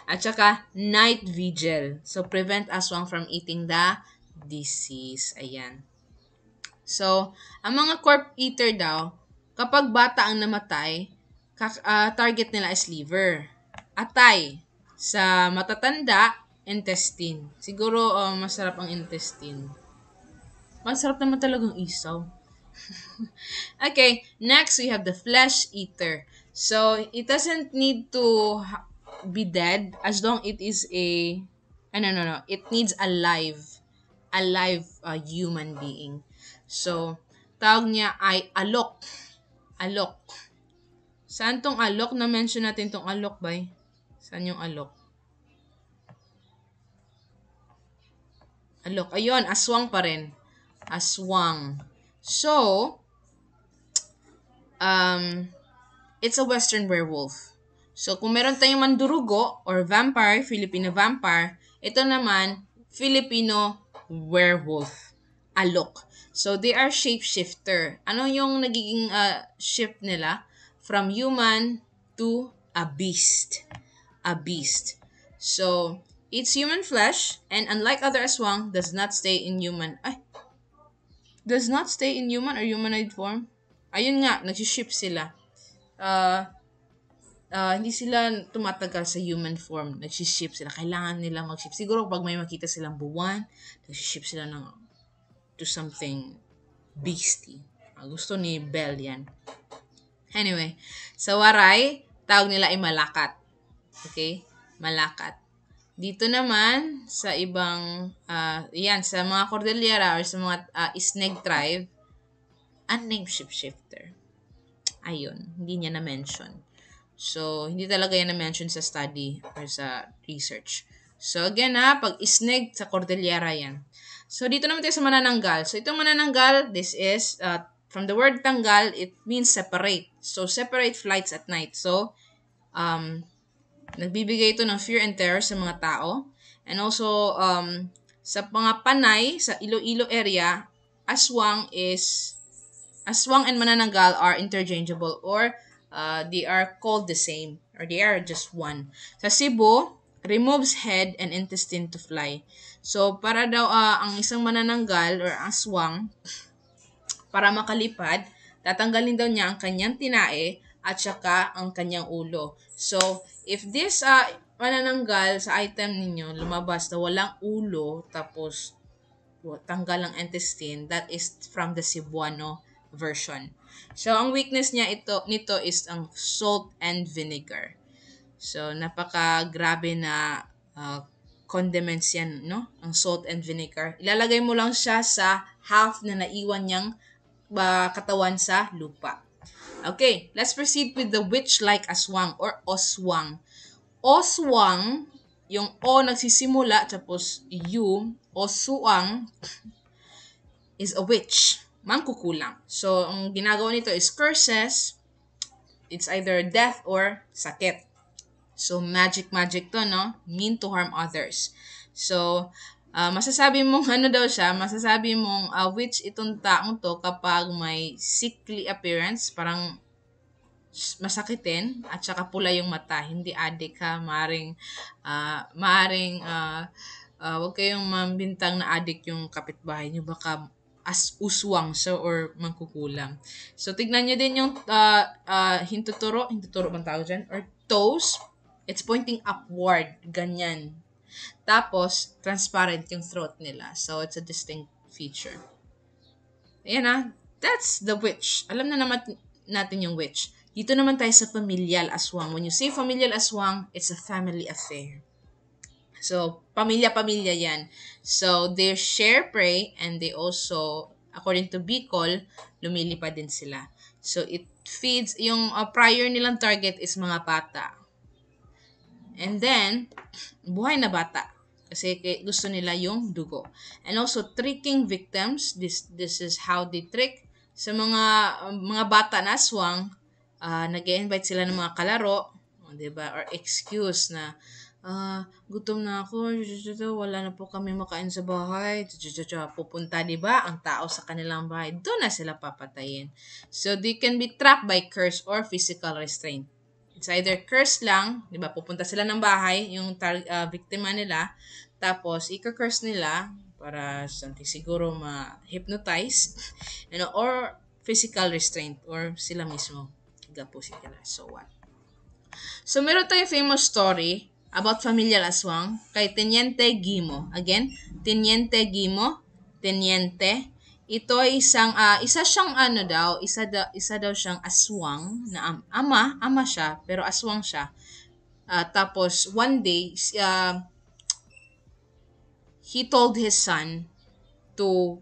at saka night vigil. So, prevent aswang from eating the disease. Ayan. So, ang mga corpse eater daw, kapag bata ang namatay, target nila is liver. Atay, sa matatanda, intestine. Siguro, masarap ang intestine. Masarap naman talagang isaw. Okay, next we have the flesh eater. So, it doesn't need to be dead as long it is no. It needs a live human being. So, tawag niya ay alok. Alok. Saan tong alok? Na-mention natin tong alok, bay? Saan yung alok? Alok. Ayun, aswang pa rin. Aswang. So, it's a Western werewolf. So, kung meron tayong mandurugo or vampire, Filipino vampire, ito naman, Filipino werewolf. Alok. So, they are shapeshifter. Ano yung nagiging shift nila? From human to a beast. A beast. So, eats human flesh and unlike other aswang, does not stay in human or humanoid form. Ayun nga, nagsiship sila. Hindi sila tumatagal sa human form. Nagsiship sila. Kailangan nila mag-ship. Siguro pag may makita silang buwan, nagsiship sila to something beastie. Gusto ni Belle yan. Anyway, sa Waray, tawag nila ay malakat. Okay? Malakat. Dito naman, sa ibang, sa mga Cordillera or sa mga Isneg tribe, unnamed shapeshifter. Ayun, hindi niya na-mention. So, hindi talaga yan na-mention sa study or sa research. So, again pag Isneg sa Cordillera yan. So, dito naman tayo sa manananggal. So, itong manananggal, this is, from the word tanggal, it means separate. So, separate flights at night. So, nagbibigay ito ng fear and terror sa mga tao. And also, sa mga panay, sa Iloilo area, aswang and manananggal are interchangeable or they are called the same or they are just one. Sa Cebu, removes head and intestine to fly. So, para daw ang isang manananggal or aswang, para makalipad, tatanggalin daw niya ang kanyang tinae at saka ang kanyang ulo. So, if this manananggal sa item ninyo, lumabas na walang ulo, tapos tanggal ang intestine, that is from the Cebuano version. So, ang weakness nito is ang salt and vinegar. So, napaka-grabe na condiments yan, no? Ang salt and vinegar. Ilalagay mo lang siya sa half na naiwan niyang katawan sa lupa. Okay, let's proceed with the witch-like aswang or oswang. Oswang, yung O nagsisimula, tapos osuang, is a witch. Mangkukulang. So, ang ginagawa nito is curses. It's either death or sakit. So, magic to, no? Mean to harm others. So, masasabi mong ano daw siya, masasabi mong witch itong taong to kapag may sickly appearance, parang masakitin, at saka pula yung mata. Hindi adik ha, wag kayong mambintang na adik yung kapitbahay nyo. Baka as uswang siya or mangkukulam. So, tignan nyo din yung hintuturo bang tawag dyan? Or toes. It's pointing upward. Ganyan. Tapos, transparent yung throat nila. So, it's a distinct feature. Ayan that's the witch. Alam na naman natin yung witch. Dito naman tayo sa familial aswang. When you say familial aswang, it's a family affair. So, pamilya-pamilya yan. So, they share prey and they also, according to Bicol, lumilipad din sila. So, it feeds, yung prior nilang target is mga bata. And then, buhay na bata. Kasi gusto nila yung dugo. And also, tricking victims. This is how they trick. Sa mga bata na aswang, nag-invite sila ng mga kalaro, diba? Or excuse na, gutom na ako, wala na po kami makain sa bahay, pupunta, diba, ang tao sa kanilang bahay, doon na sila papatayin. So, they can be trapped by curse or physical restraint. It's either curse lang, diba, pupunta sila ng bahay, yung biktima nila, tapos, ika-curse nila, para something siguro ma-hypnotize, or physical restraint, or sila mismo, gapo sila. So, what? So, meron tayong famous story about familial aswang kay Teniente Gimo. Again, Teniente Gimo, Teniente. Ito ay isa daw siyang aswang na ama siya, pero aswang siya. Tapos, one day, he told his son to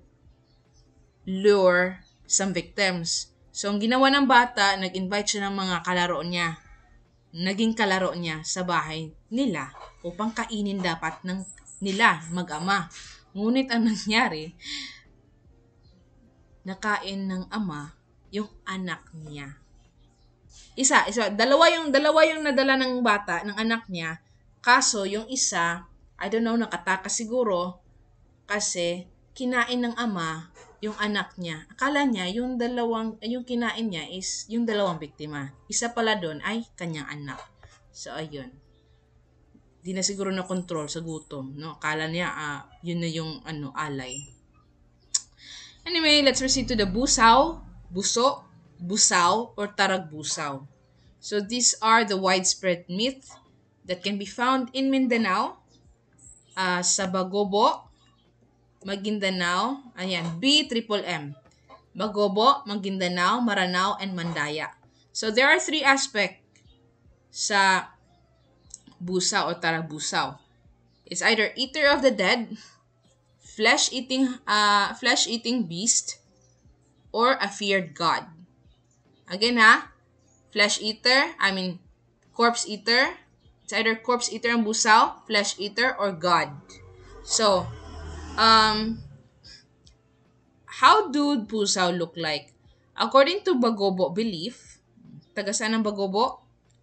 lure some victims. So, ang ginawa ng bata, nag-invite siya ng mga kalaro niya. Naging kalaro niya sa bahay nila upang kainin dapat nila mag-ama. Ngunit ang nangyari, nakain ng ama yung anak niya. Dalawa yung nadala ng bata, ng anak niya. Kaso yung isa, I don't know, nakatakas siguro kasi kinain ng ama yung anak niya. Akala niya yung kinain niya is yung dalawang biktima. Isa pala doon ay kanyang anak. So ayun. Di na siguro na control sa gutom, no? Akala niya yun na yung alay. Anyway, let's proceed to the busaw, buso, busaw, or taragbusaw. So these are the widespread myths that can be found in Mindanao, sa Bagobo, Maguindanao, ayan, BMM. Bagobo, Maguindanao, Maranao, and Mandaya. So there are 3 aspects sa busaw o taragbusaw. It's either eater of the dead, flesh-eating beast, or a feared god. Again corpse eater. It's either corpse eater ang busaw, flesh eater, or god. So, how do busaw look like? According to Bagobo belief, taga saan ang Bagobo?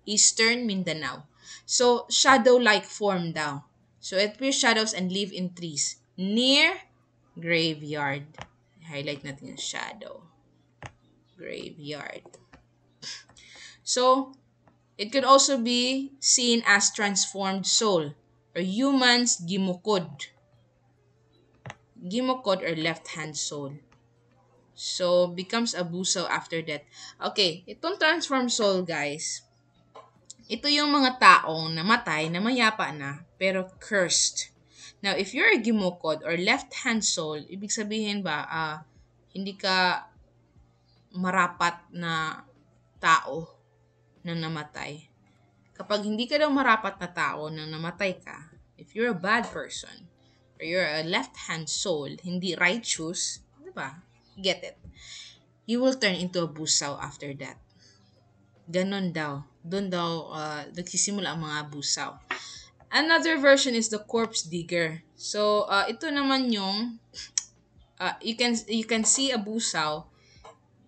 Eastern Mindanao. So, shadow-like form daw. So, it appears shadows and live in trees near graveyard. Highlight natin yung shadow. Graveyard. So, it could also be seen as transformed soul or humans gimukod. Gimukod or left-hand soul. So, becomes a busaw after death. Okay, itong transformed soul, guys, ito yung mga taong namatay na mayapa na pero cursed. Now, if you're a gimukod or left-hand soul, ibig sabihin ba hindi ka marapat na tao na namatay. Kapag hindi ka daw marapat na tao na namatay ka, if you're a bad person, or you're a left-hand soul, hindi righteous, di ba? Get it? You will turn into a busaw after that. Ganon daw. Doon daw nagsisimula ang mga busaw. Another version is the corpse digger. So, ito naman yung you can see a busaw.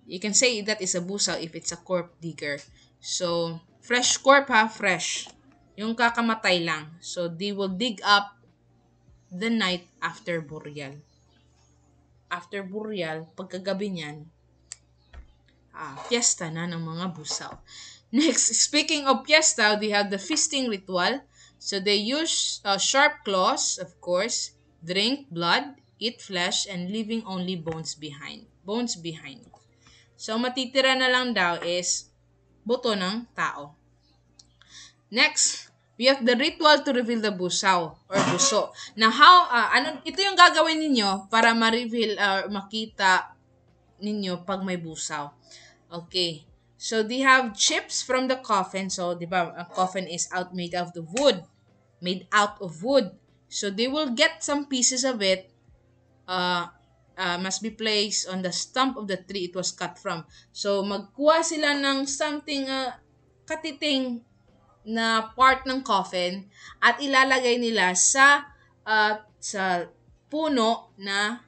You can say that is a busaw if it's a corpse digger. So, fresh corpse fresh. Yung kakamatay lang. So, they will dig up the night after burial. After burial, pagkagabi niyan, fiesta na ng mga busaw. Next, speaking of fiesta, they have the feasting ritual. So they use sharp claws, of course, drink blood, eat flesh, and leaving only bones behind. Bones behind. So matitira na lang daw is buto ng tao. Next, we have the ritual to reveal the busaw or buso. Now, ito yung gagawin ninyo para ma-reveal or makita ninyo pag may busaw. Okay. So they have chips from the coffin. So, di ba, a coffin is made out of wood. So they will get some pieces of it. Must be placed on the stump of the tree it was cut from. So magkuha sila ng something katiting na part ng coffin at ilalagay nila sa puno na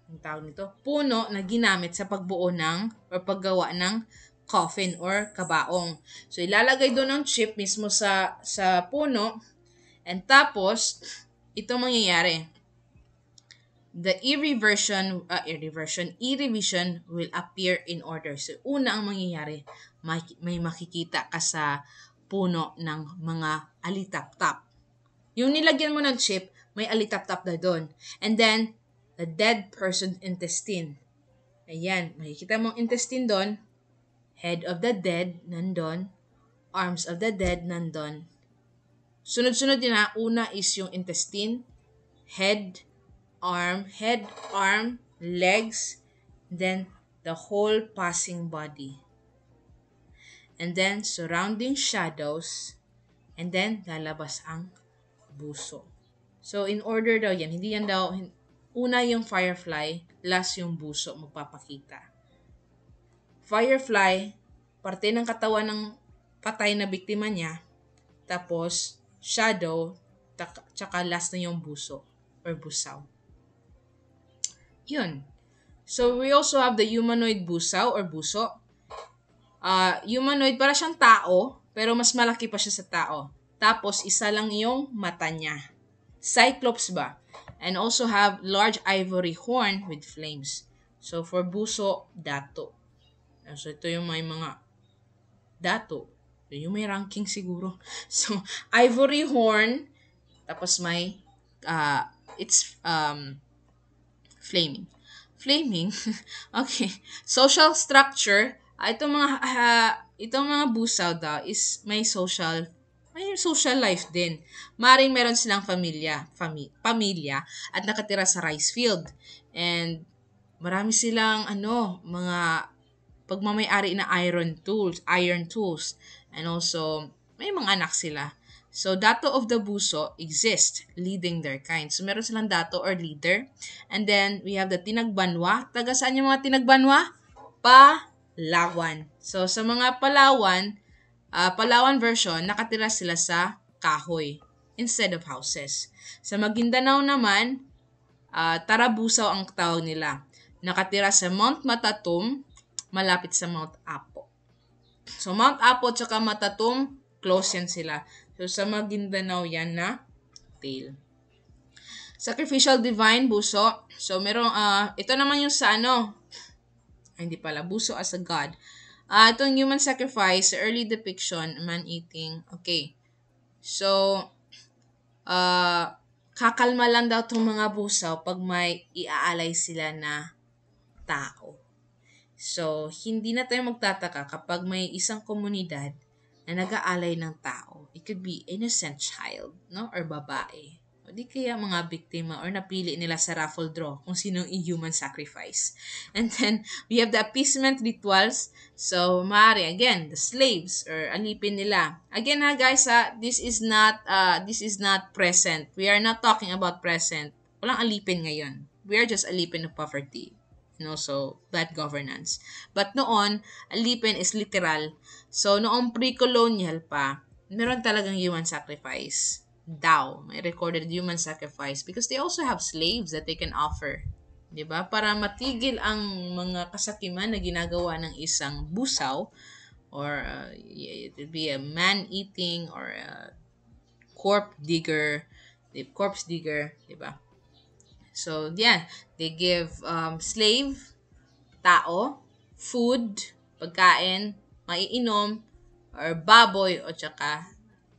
ang tawag nito, puno na ginamit sa pagbuo ng or paggawa ng coffin or kabaong. So ilalagay doon ang chip mismo sa puno, and tapos ito mangyayari. The e-revision will appear in order. So una ang mangyayari, may makikita ka sa puno ng mga alitap-tap. Yung nilagyan mo ng chip, may alitap-tap na doon. And then the dead person's intestine. Ayan, makikita mong intestine doon. Head of the dead, nandun. Arms of the dead, nandun. Sunod-sunod yun ha. Una is yung intestine, head, arm, legs, then the whole passing body. And then surrounding shadows, and then lalabas ang buso. So in order daw yan, hindi yan daw, una yung firefly, last yung buso magpapakita. Firefly, parte ng katawan ng patay na biktima niya, tapos shadow, tsaka last na yung buso or busaw. Yun. So we also have the humanoid busaw or buso. Humanoid, para siyang tao, pero mas malaki pa siya sa tao. Tapos isa lang yung mata niya. Cyclops ba? And also have large ivory horn with flames. So for buso, dato. So ito yung may mga dato. Yung may ranking siguro. So ivory horn, tapos may it's flaming. Flaming. Okay. Social structure. Itong mga busaw daw is may social life din. Maring meron silang pamilya at nakatira sa rice field. And marami silang mga pagmamay-ari na iron tools. And also may mga anak sila. So dato of the buso exist leading their kind. So meron silang dato or leader. And then we have the tinagbanwa. Taga saan yung mga tinagbanwa? Palawan. So sa mga Palawan version, nakatira sila sa kahoy instead of houses. Sa Maguindanao naman, Tarabusaw ang tawag nila. Nakatira sa Mount Matatum, malapit sa Mount Apo. So Mount Apo at Matatum, close yan sila. So sa Maguindanao yan na tail. Sacrificial divine buso. So merong ito naman yung sa buso as a god. Itong human sacrifice, early depiction, man-eating. Okay. So, kakalma lang daw itong mga busaw pag may iaalay sila na tao. So, hindi na tayo magtataka kapag may isang komunidad na nag-aalay ng tao. It could be innocent child, no? Or babae. O di kaya mga biktima or napili nila sa raffle draw kung sinong i-human sacrifice. And then, we have the appeasement rituals. So, maaari, again, the slaves or alipin nila. Again guys, this is not present. We are not talking about present. Walang alipin ngayon. We are just alipin of poverty. And also, bad governance. But noon, alipin is literal. So, noong pre-colonial pa, meron talagang human sacrifice. May recorded human sacrifice because they also have slaves that they can offer. Diba? Para matigil ang mga kasakiman na ginagawa ng isang busaw o or it would be a man-eating or a corpse digger, diba? So, yeah, they give slave, tao, food, pagkain, maiinom, or baboy o tsaka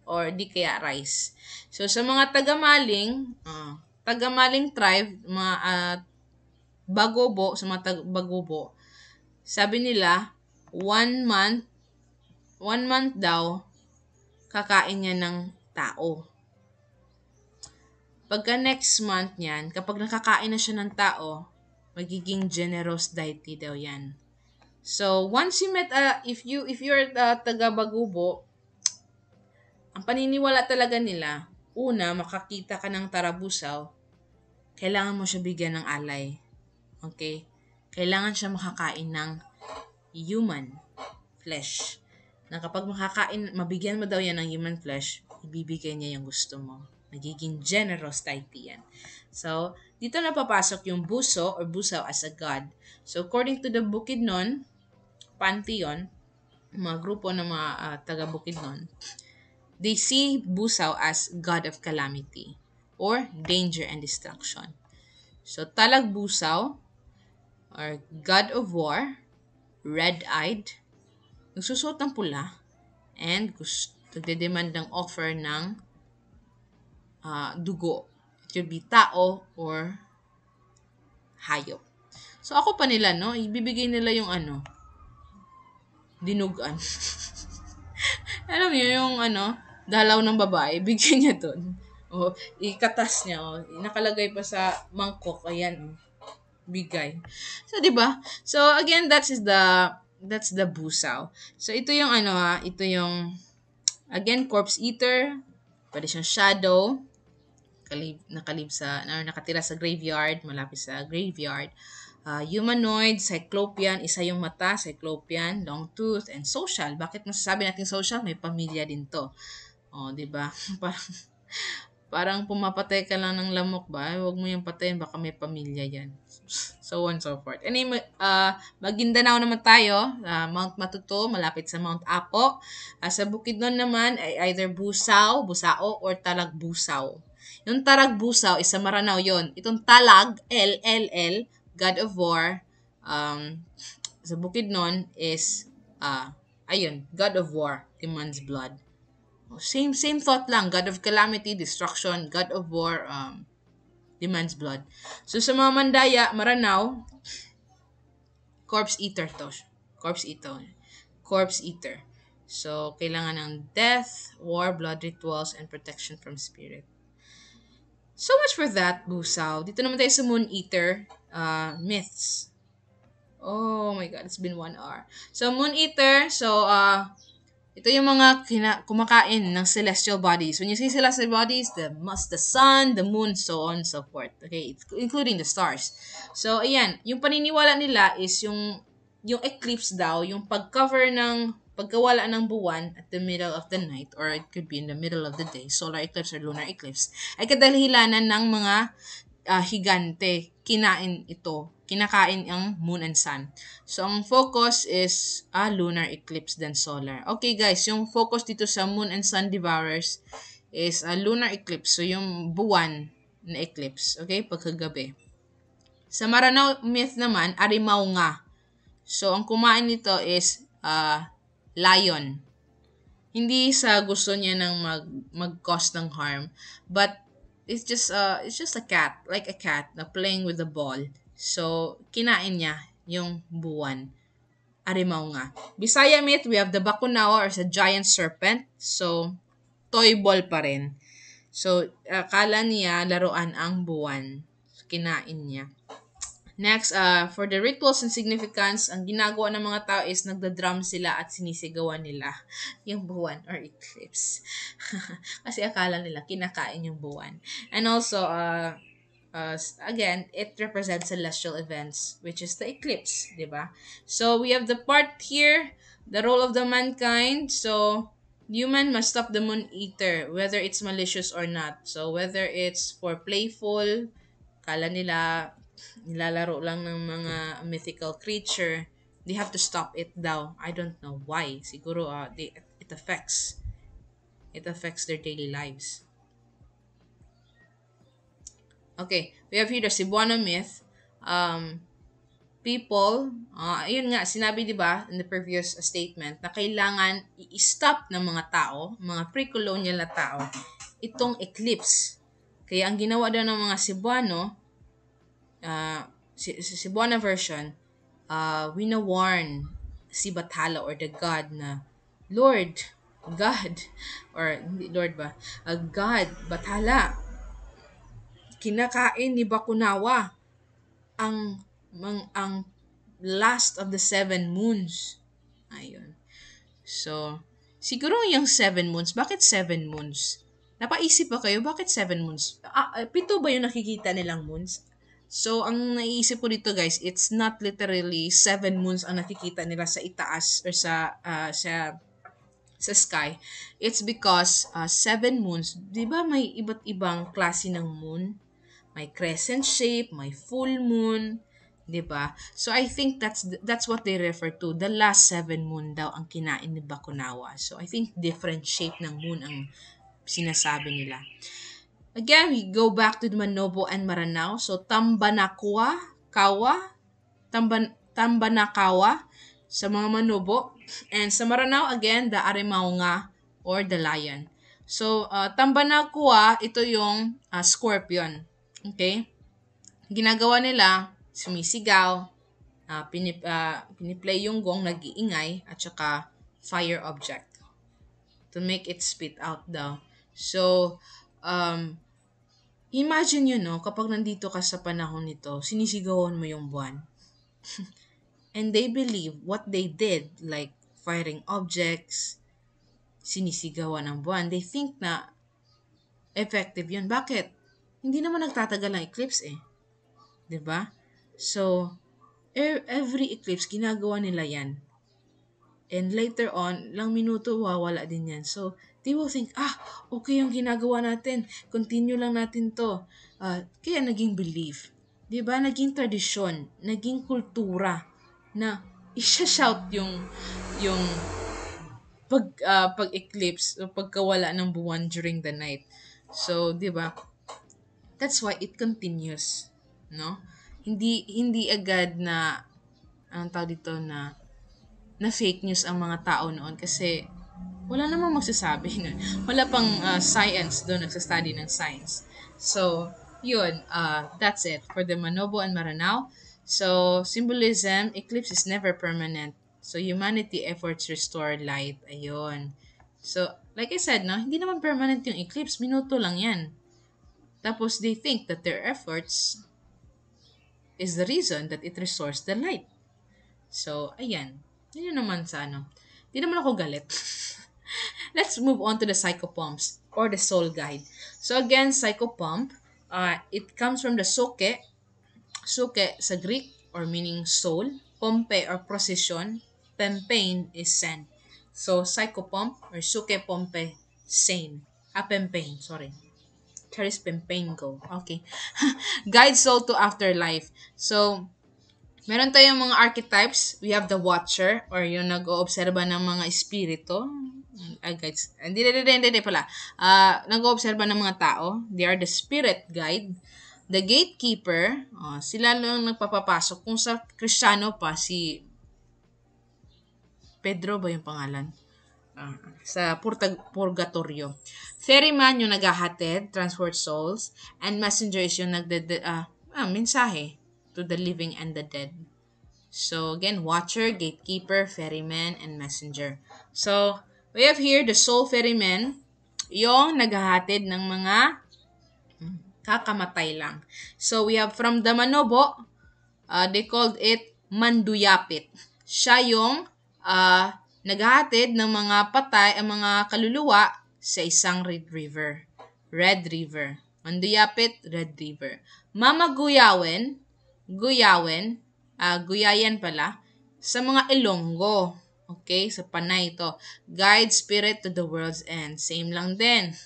or di kaya rice. So sa mga tagamaling tribe, mga bagobo, sa mga bagobo, sabi nila 1 month, 1 month daw kakain niya ng tao. Pagka next month niyan, kapag nakakain na siya ng tao, magiging generous deity daw yan. So, once you met, if you're taga Bagubo, ang paniniwala talaga nila, una, makakita ka ng tarabusaw, kailangan mo siya bigyan ng alay. Okay? Kailangan siya makakain ng human flesh. Na kapag mabigyan mo daw yan ng human flesh, ibibigay niya yung gusto mo. Nagiging generous deity yan. So, dito na papasok yung buso or busaw as a god. So, according to the Bukidnon Pantheon, mga grupo ng mga taga Bukidnon, they see busaw as god of calamity or danger and destruction. So, Talag Busaw or god of war, red-eyed, nagsusuot ng pula, and nagdedemand ng offer ng dugo. It could be tao or hayop. So, ako pa nila, no? Ibibigay nila yung dinugan. Alam niyo, yung dalaw ng babae, bigyan niya dun. O, ikatas niya, nakalagay pa sa mangkok, ayan, bigay. So, di ba? So, again, that's the busaw. So, ito yung ito yung, again, corpse eater, pwede siyang shadow, nakatira sa graveyard, malapit sa graveyard. Humanoid, cyclopean, isa yung mata, cyclopean, long tooth, and social. Bakit masasabi natin social? May pamilya din to. O, di ba? parang pumapatay ka lang ng lamok ba? Huwag mo yung patayin, baka may pamilya yan. So on and so forth. Anyway, Maguindanao naman tayo, Mount Matuto, malapit sa Mount Apo. Sa Bukidnon naman ay either Busao, or Talag Busaw. Yung Talag Busaw, isa Maranao yon. Itong Talag, LLL, God of War, sa Bukidnon is, God of War, demands blood. Same thought lang, God of Calamity, Destruction, God of War, demands blood. So sa mga Mandaya, Maranao, Corpse Eater to. Corpse Eater. So, kailangan ng death, war, blood rituals, and protection from spirit. So much for that, Busaw. Dito naman tayo sa Moon Eater myths. Oh my God, it's been 1 hour. So, Moon Eater, ito yung mga kumakain ng celestial bodies. When you say celestial bodies, the sun, the moon, so on and so forth. Okay, including the stars. So, ayan, yung paniniwala nila is yung eclipse daw, yung pagkawala ng buwan at the middle of the night, or it could be in the middle of the day, solar eclipse or lunar eclipse, ay kadahilanan ng mga higante. Kinakain ang moon and sun. So, ang focus is lunar eclipse than solar. Okay guys, yung focus dito sa moon and sun devourers is lunar eclipse. So, yung buwan na eclipse. Okay, pagkagabi. Sa Maranao myth naman, Arimaw nga. So, ang kumain nito is lion. Hindi sa gusto niya nang mag-cause ng harm, but it's just a cat, like a cat na playing with the ball. So, kinain niya yung buwan. Arimaw nga. Bisaya myth, we have the Bakunawa or sa giant serpent. So, toy ball pa rin. So, akala niya laruan ang buwan. So, kinain niya. Next, for the rituals and significance, ang ginagawa ng mga tao is nagda-drum sila at sinisigawan nila yung buwan or eclipse. Kasi akala nila kinakain yung buwan. And also, again, it represents celestial events, which is the eclipse, diba? So, we have the part here, the role of the mankind. So, human must stop the moon eater, whether it's malicious or not. So, whether it's for playful, kala nila nilalaro lang ng mga mythical creature, they have to stop it daw. I don't know why. Siguro it affects their daily lives. Okay, we have here the Cebuano myth. Um, people, yun nga, sinabi di ba in the previous statement na kailangan i-stop ng mga tao, mga pre-colonial na tao, itong eclipse. Kaya ang ginawa daw ng mga Cebuano, Cebuana version, wina-warn si Bathala or the God na, Lord, God, or hindi Lord ba, God, Bathala, kinakain ni Bakunawa ang last of the 7 moons. Ayun. So, siguro yung 7 moons, bakit 7 moons? Napaisip ba kayo, bakit 7 moons? 7 ba yung nakikita nilang moons? So, ang naiisip ko dito guys, it's not literally 7 moons ang nakikita nila sa itaas or sa sky. It's because 7 moons, di ba may iba't ibang klase ng moon? May crescent shape, may full moon, 'di ba? So I think that's what they refer to. The last 7 moon daw ang kinain ni Bakunawa. So I think different shape ng moon ang sinasabi nila. Again, we go back to the Manobo and Maranao. So Tambanakawa sa mga Manobo, and sa Maranao again, the Arimaunga or the lion. So Tambanakawa, ito yung scorpion. Okay? Ginagawa nila, sumisigaw, piniplay yung gong, nag-iingay, at saka fire object to make it spit out daw. So, imagine yun, no, kapag nandito ka sa panahon nito, sinisigawan mo yung buwan. And they believe what they did, like firing objects, sinisigawan ng buwan, they think na effective yun. Bakit? Hindi naman nagtatagal ang eclipse eh. 'Di ba? So, every eclipse, ginagawa nila yan. And later on, lang minuto, wawala din yan. So, they will think, okay yung ginagawa natin. Continue lang natin to. Kaya naging belief. 'Di ba? Naging tradisyon. Naging kultura na isa-shout yung pag-eclipse o pagkawala ng buwan during the night. So, 'di ba? That's why it continues, no? Hindi agad na ang tawag dito na fake news ang mga tao noon kasi wala namang magsasabi nun. Wala pang science doon, nagsastudy ng science. So, yun, that's it for the Manobo and Maranao. So, symbolism, eclipse is never permanent. So, humanity efforts restore light. Ayun. So, like I said, no, hindi naman permanent yung eclipse. Minuto lang yan. Tapos, they think that their efforts is the reason that it restores the light. So, ayan. Yun naman sa ano. Di naman ako galit. Let's move on to the psychopomps or the soul guide. So, again, psychopomp, it comes from the soke. Soke sa Greek or meaning soul. Pompe or procession. Pempain is sand. So, psychopomp or suke pompe sane. Pempain, sorry. Charis Pempengo. Okay. Guide soul to afterlife. So, meron tayong mga archetypes. We have the watcher or yung nag-oobserba ng mga espiritu. Guides. Hindi pala. Nag-oobserba ng mga tao. They are the spirit guide. The gatekeeper, sila lang nagpapapasok. Kung sa Kristiyano pa, si Pedro ba yung pangalan? Sa purgatorio. Ferryman yung naghahatid, transport souls, and messenger is yung mensahe to the living and the dead. So again, watcher, gatekeeper, ferryman, and messenger. So we have here the soul ferryman, yung naghahatid ng mga kakamatay lang. So we have from the Manobo, they called it Manduyapit. Siya yung naghahatid ng mga patay, ang mga kaluluwa sa isang Red River. Red River. Manduyapit, Red River. Mama Guyawen, Guyayan pala, sa mga Ilonggo. Okay, sa Panay ito. Guide spirit to the world's end. Same lang din.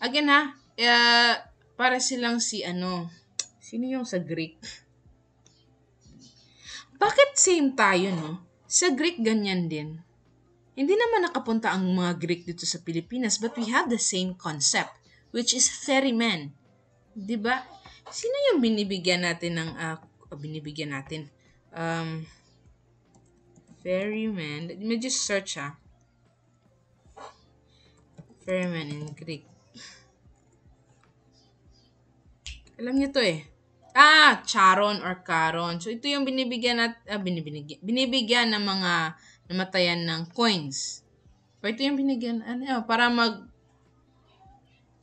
Again para silang sino yung sa Greek? Bakit same tayo, no? Sa Greek, ganyan din. Hindi naman nakapunta ang mga Greek dito sa Pilipinas, but we have the same concept, which is ferryman. 'Di ba? Sino yung binibigyan natin ng binibigyan natin? Um, ferryman. Let me just search Ferryman in Greek. Alam niyo to eh. Charon or Caron. So ito yung binibigyan ng mga namatayan ng coins. O ito yung binigyan para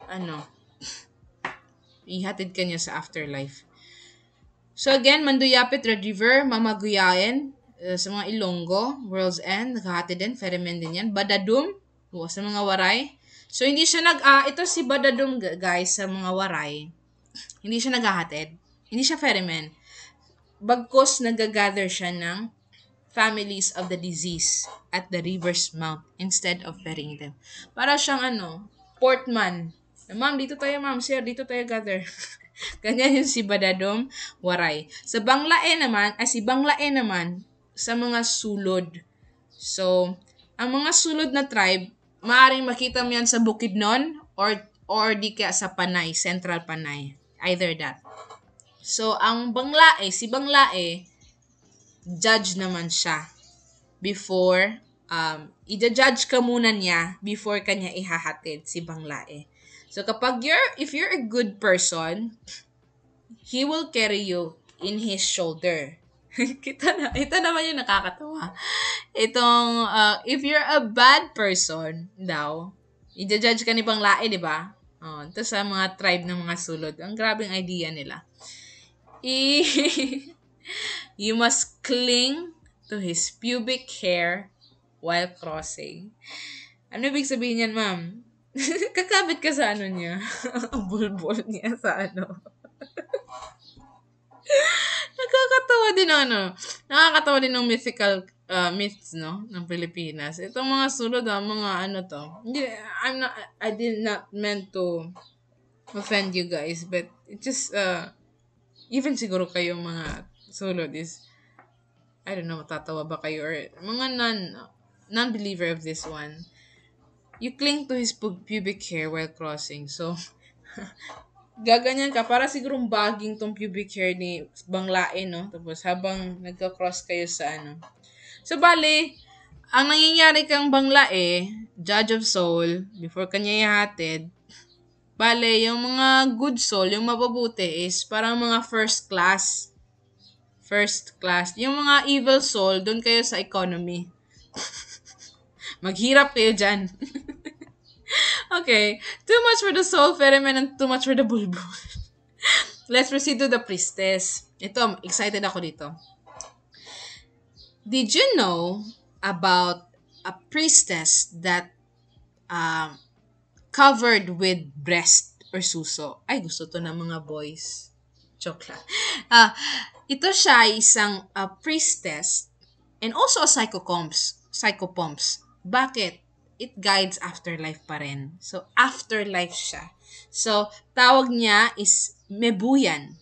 ano ihatid kanya sa afterlife. So again, Manduyapit, Red River, Mamaguyain, sa mga Ilonggo, World's End, nakahatid din, Ferryman din yan. Badadum, sa mga Waray. So hindi siya ito si Badadum guys sa mga Waray. Hindi siya naghahatid. Hindi siya ferryman. Bagkos nagagather siya ng families of the disease at the river's mouth instead of ferrying them. Para siyang portman. Ma'am, dito tayo ma'am, sir, dito tayo gather. Ganyan yung si Badadom Waray. Sa Banglae naman, si Banglae naman, sa mga sulod. So, ang mga sulod na tribe, maaaring makita mo yan sa Bukidnon or di kaya sa Panay, Central Panay. Either that. So, si Banglae, judge naman siya before, i-judge ka muna niya before kanya ihahatid si Banglae. So, if you're a good person, he will carry you in his shoulder. Ito naman yung nakakatawa. If you're a bad person daw, i-judge ka ni Banglae, di ba? Ito sa mga tribe ng mga sulod. Ang grabing idea nila. You must cling to his pubic hair while crossing. Ano ibig sabihin yan, ma'am? Kakabit ka sa niya. Ang bulbol niya sa Nakakatawa din ng mythical myths, no? Ng Pilipinas. Itong mga sulod, mga to. I did not meant to offend you guys, but it just, even siguro kayong mga sulod is, I don't know, matatawa ba kayo or mga non-believer of this one. You cling to his pubic hair while crossing. So, gaganyan ka, para sigurong baging tong pubic hair ni Banglae, no? Tapos habang nagka-cross kayo sa So, bale, ang nangyayari kang Banglae, judge of soul, before kanya ihatid, bale, yung mga good soul, yung mababuti is parang mga first class. First class. Yung mga evil soul, doon kayo sa economy. Maghirap kayo dyan. Okay. Too much for the soul ferryman and too much for the bulbul. Let's proceed to the priestess. Ito, excited ako dito. Did you know about a priestess that covered with breast or suso? Ay, gusto to ng mga boys. Joke lang. Ito siya isang priestess and also a psychopomps. Bakit? It guides afterlife pa rin. So, afterlife siya. So, tawag niya is Mebuyan.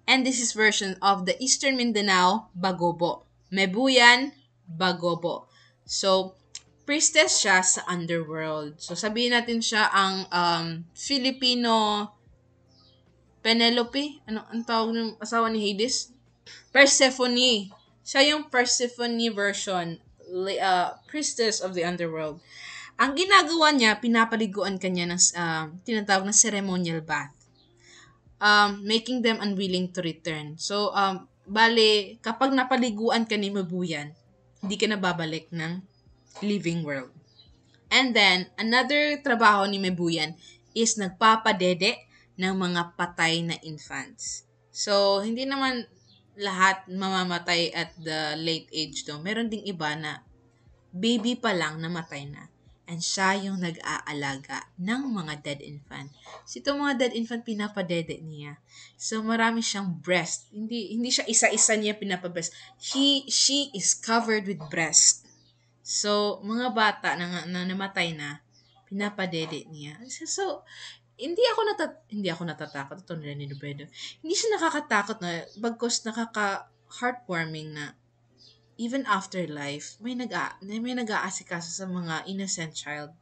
And this is version of the Eastern Mindanao Bagobo. Mebuyan Bagobo. So, priestess siya sa underworld. So, sabihin natin siya ang Filipino Penelope. Ang tawag ng asawa ni Hades? Persephone. Siya yung Persephone version. Priestess of the underworld. Ang ginagawa niya, pinapaliguan kanya ng tinatawag na ceremonial bath. Making them unwilling to return. So, bale, kapag napaliguan ka ni Mabuyan, hindi ka na babalik ng living world. And then, another trabaho ni Mabuyan is nagpapadede ng mga patay na infants. So, hindi naman lahat mamamatay at the late age do. Meron ding iba na baby pa lang namatay na. And siya yung nag-aalaga ng mga dead infant. So, itong mga dead infant, pinapadede niya. So, marami siyang breast. Hindi siya isa-isa niya pinapabreast. She is covered with breast. So, mga bata na namatay na, pinapadede niya. So, hindi ako natatakot. Ito nila ni Rubedo. Hindi siya nakakatakot na, bagkos nakaka-heartwarming na even after life, may nag-aasikaso sa mga innocent child,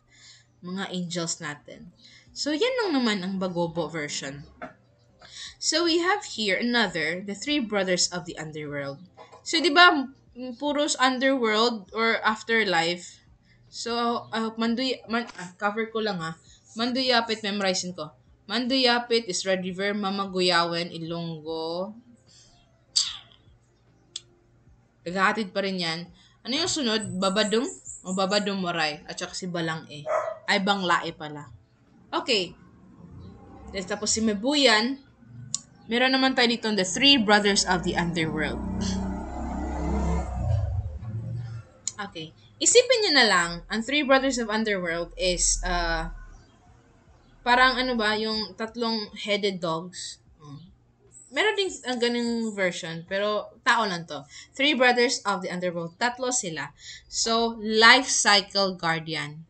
mga angels natin. So, yan lang naman ang Bagobo version. So, we have here another, the three brothers of the underworld. So, di ba, puros underworld or afterlife. So, cover ko lang Manduyapit, memorizing ko. Manduyapit is Red River, Mamaguyawan, Ilonggo. Naghahatid pa rin yan. Ano yung sunod? Babadong? O Babadong Moray. At saka si Balang E. Ay, Banglae pala. Okay. Tapos si Mebuyan. Meron naman tayo dito the three brothers of the underworld. Okay. Isipin nyo na lang, ang three brothers of underworld is, parang ano ba, yung tatlong headed dogs. Meron din ang ganung version, pero tao lang to. Three brothers of the underworld. Tatlo sila. So, life cycle guardian.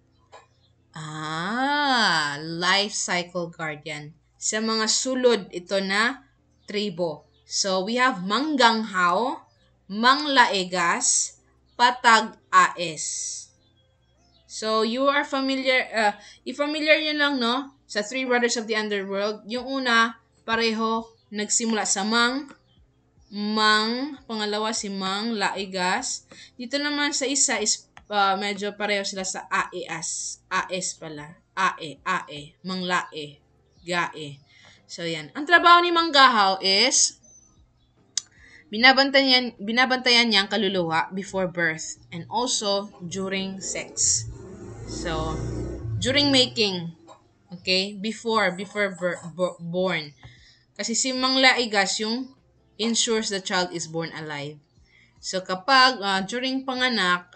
Life cycle guardian. Sa mga sulod, ito na tribo. So, we have Mangganghaw, Manglaegas, Patag Aes. So, you are familiar, i-familiar yun lang, no? Sa Three Brothers of the Underworld. Yung una, pareho, nagsimula sa pangalawa si Mang, Laigas. Dito naman sa isa is medyo pareho sila sa Aes pala. Mang Lae, Gae. So, yan. Ang trabaho ni Manggahaw is binabantayan niya ang kaluluwa before birth and also during sex. So, during making, okay? Before born. Kasi si Mang Laigas yung ensures the child is born alive. So, kapag during panganak,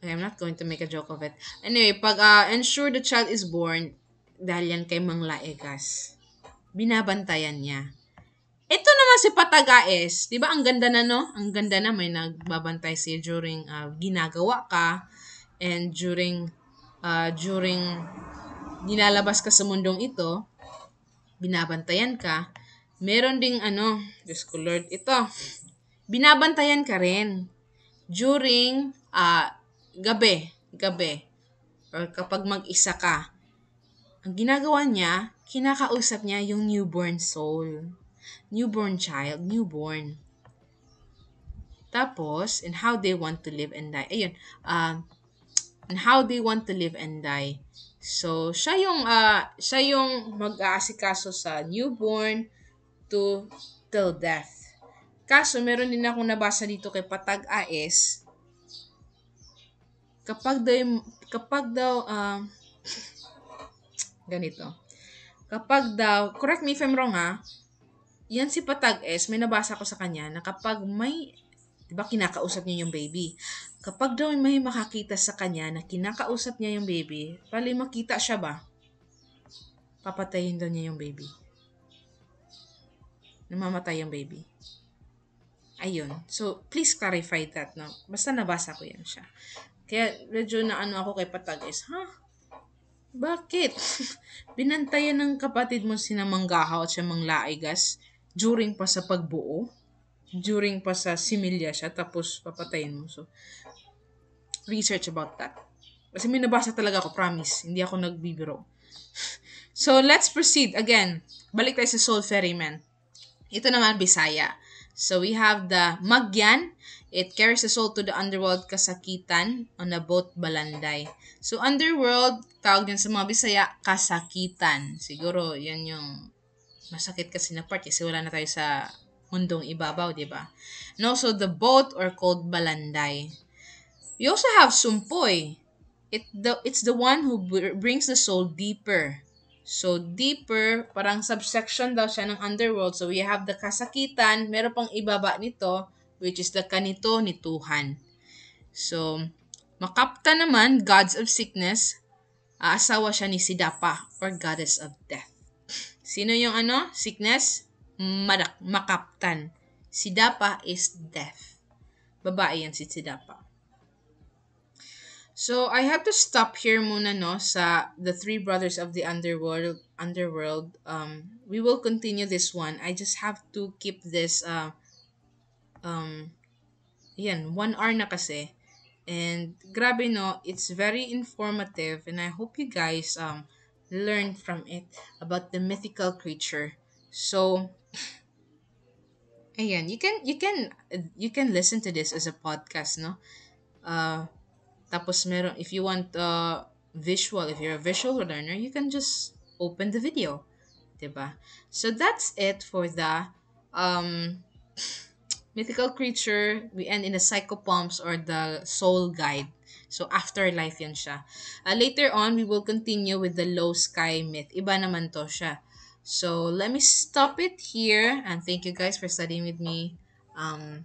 I'm not going to make a joke of it. Anyway, pag ensure the child is born, dahil yan kay Mang Laigas, binabantayan niya. Ito naman si Patagaes, di ba ang ganda na no? Ang ganda na may nagbabantay siya during ginagawa ka and during nilalabas ka sa mundong ito, binabantayan ka. Meron ding Diyos ko Lord, ito. Binabantayan ka rin during gabi or kapag mag-isa ka. Ang ginagawa niya, kinakausap niya yung newborn soul. Newborn child, newborn. Tapos, and how they want to live and die. Ayun, and how they want to live and die. So, siya yung mag-aasikaso sa newborn till death. Kaso, meron din akong nabasa dito kay Patag Aes. Ganito. Kapag daw, correct me if I'm wrong yan si Patag S, may nabasa ko sa kanya na kapag may, di ba kinakausap niya yung baby. Kapag daw may makakita sa kanya na kinakausap niya yung baby, pali makita siya ba? Papatayin daw niya yung baby. Namamatay yung baby. Ayun. So, please clarify that, no? Basta nabasa ko yan siya. Kaya, medyo na ako kay Patag S, bakit? Binantayan ng kapatid mo si Manggahaw at siya Mang Laigas during pa sa pagbuo, during pa sa similya siya, tapos papatayin mo. So, research about that. Kasi may nabasa talaga ako, promise. Hindi ako nagbibiro. So, let's proceed. Again, balik tayo sa Soul Ferryman. Ito naman, Bisaya. So, we have the Magyan. It carries the soul to the underworld kasakitan on a boat balanday. So, underworld, tawag din sa mga Bisaya, kasakitan. Siguro, yan yung masakit kasi na part kasi wala na tayo sa mundong ibabaw, di ba? And also, the boat or called balanday. We also have sumpoy. It's the one who brings the soul deeper. So, deeper, parang subsection daw siya ng underworld. So, we have the kasakitan. Meron pang ibaba nito, which is the kanito ni Tuhan. So, Makapta naman, gods of sickness, asawa siya ni Sidapa or goddess of death. Sino yung sickness? Makaptan. Sidapa is death. Babae yan si Sidapa. So, I have to stop here muna sa the three brothers of the underworld. underworld. We will continue this one. I just have to keep this um yan, 1 hour na kasi. And grabe no, it's very informative and I hope you guys learn from it about the mythical creature. So, ayan, you can listen to this as a podcast, no? Uh Tapos meron, if you want visual, if you're a visual learner, you can just open the video, 'di ba? So that's it for the um mythical creature. We end in the psychopomps or the soul guide. So afterlife yun siya. Later on, we will continue with the low sky myth. Iba naman to siya. So let me stop it here and thank you guys for studying with me. Um,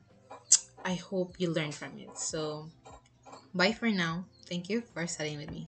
I hope you learned from it. So bye for now. Thank you for studying with me.